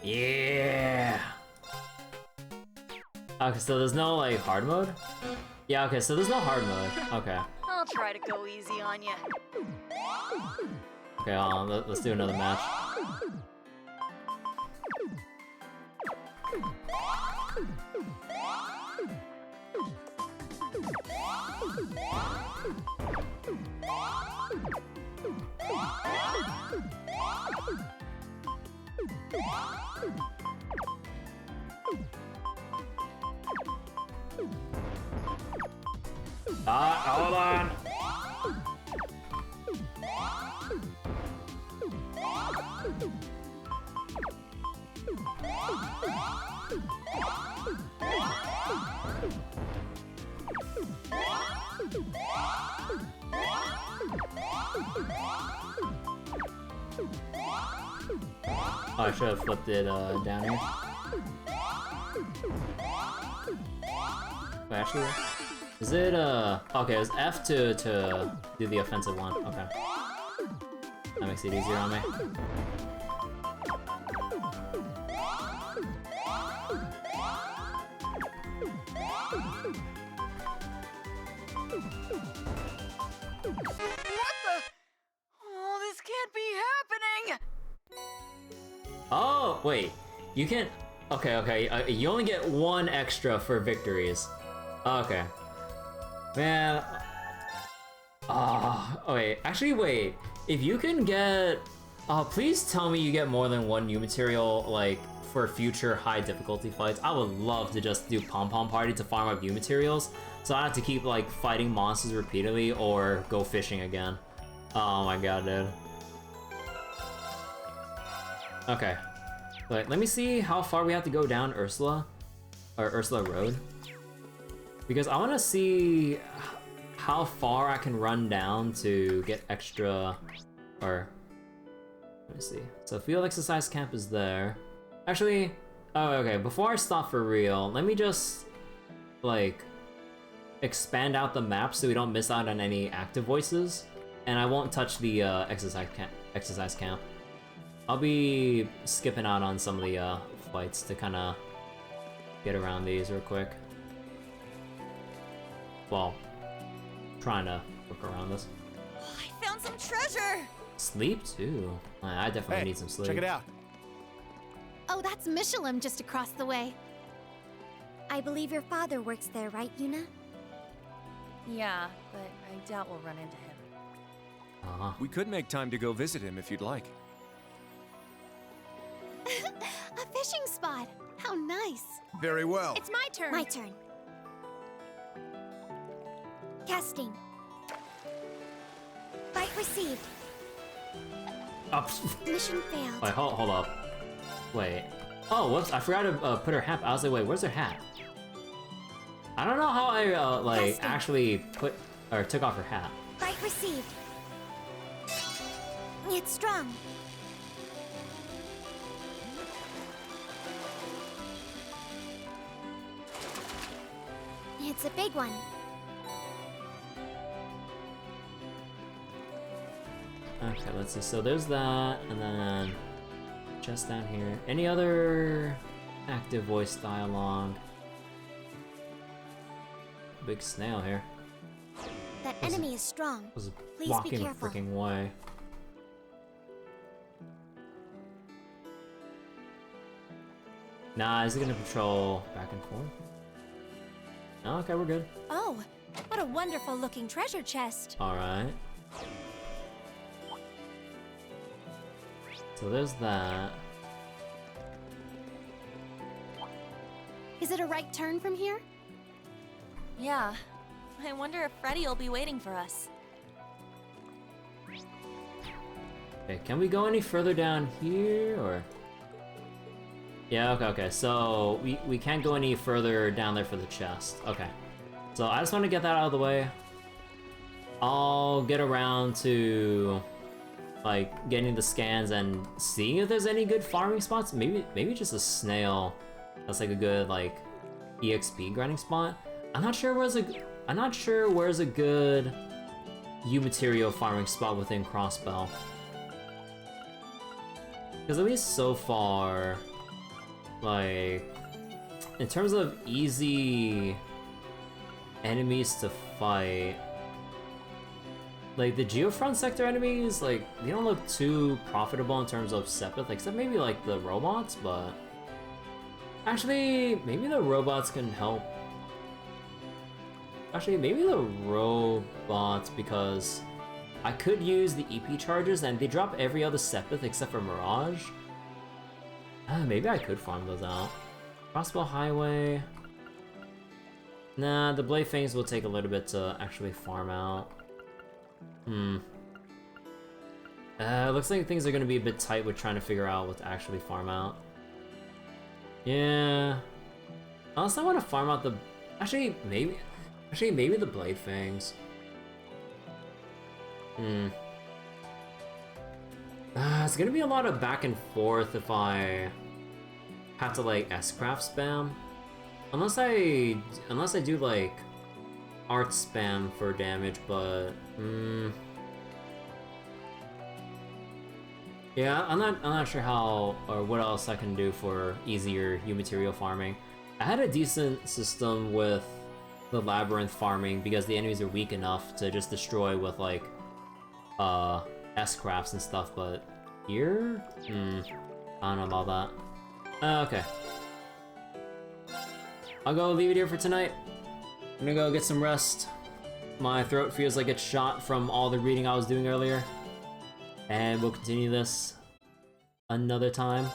Yeah. Okay, so there's no like hard mode? Yeah, okay, so there's no hard mode. Okay. I'll try to go easy on you. Okay, hold on, let's do another match. Hold on. Oh, I should have flipped it down here. Wait, actually, is it okay, it was F to do the offensive one. Okay. That makes it easier on me. What the? Oh, this can't be happening! Oh, wait. You can... Okay, you only get 1 extra for victories. Okay. Man... Oh, wait. Actually, wait. If you can get... please tell me you get more than 1 new material, like, for future high difficulty fights. I would love to just do Pom Pom Party to farm up new materials, so I don't have to keep, like, fighting monsters repeatedly or go fishing again. Oh my god, dude. Okay. Wait, let me see how far we have to go down Ursula. Or Ursula Road. Because I want to see how far I can run down to get extra... Or... Let me see. So field exercise camp is there. Actually... Oh, okay. Before I stop for real, let me just... Like... expand out the map so we don't miss out on any active voices. And I won't touch the exercise camp. I'll be skipping out on some of the fights to kind of get around these real quick. Well, trying to work around this. Oh, I found some treasure! Sleep too. I definitely need some sleep. Check it out. Oh, that's Michelin just across the way. I believe your father works there, right, Yuna? Yeah, but I doubt we'll run into him. We could make time to go visit him if you'd like. A fishing spot. How nice. Very well. It's my turn. My turn. Casting. Bite received. Oh, Mission failed. wait, hold up. Wait. Oh, whoops! I forgot to put her hat. I was like, wait, where's her hat? I don't know how I like Casting. actually put or took off her hat. Bite received. It's strong. It's a big one. Okay, let's see. So there's that, and then just down here. Any other active voice dialogue? Big snail here. That enemy is strong. Was Please be walking a careful. freaking way. Nah, is he gonna patrol back and forth? No, okay, we're good. Oh, what a wonderful looking treasure chest. Alright. So there's that. Is it a right turn from here? Yeah. I wonder if Freddy will be waiting for us. Okay, can we go any further down here, or? Yeah, okay, so we can't go any further down there for the chest. Okay. So I just want to get that out of the way. I'll get around to like getting the scans and seeing if there's any good farming spots. Maybe just a snail. That's like a good like EXP grinding spot. I'm not sure where's a good U material farming spot within Crossbell. Because at least so far, like in terms of easy enemies to fight, like the Geofront sector enemies, like they don't look too profitable in terms of Sepith, except maybe like the robots, but actually maybe the robots can help. Actually, maybe the robots, because I could use the EP charges and they drop every other Sepith except for Mirage. Maybe I could farm those out. Crossbow Highway. Nah, the Blade Fangs will take a little bit to actually farm out. Looks like things are gonna be a bit tight with trying to figure out what to actually farm out. Yeah. Unless I want to farm out the... Actually, maybe the Blade Fangs. It's gonna be a lot of back and forth if I have to like S-craft spam. Unless I do like art spam for damage, but yeah, I'm not sure how or what else I can do for easier U material farming. I had a decent system with the labyrinth farming because the enemies are weak enough to just destroy with like S-crafts and stuff, but here? I don't know about that. Okay. I'll go leave it here for tonight. I'm gonna go get some rest. My throat feels like it's shot from all the reading I was doing earlier. And we'll continue this another time.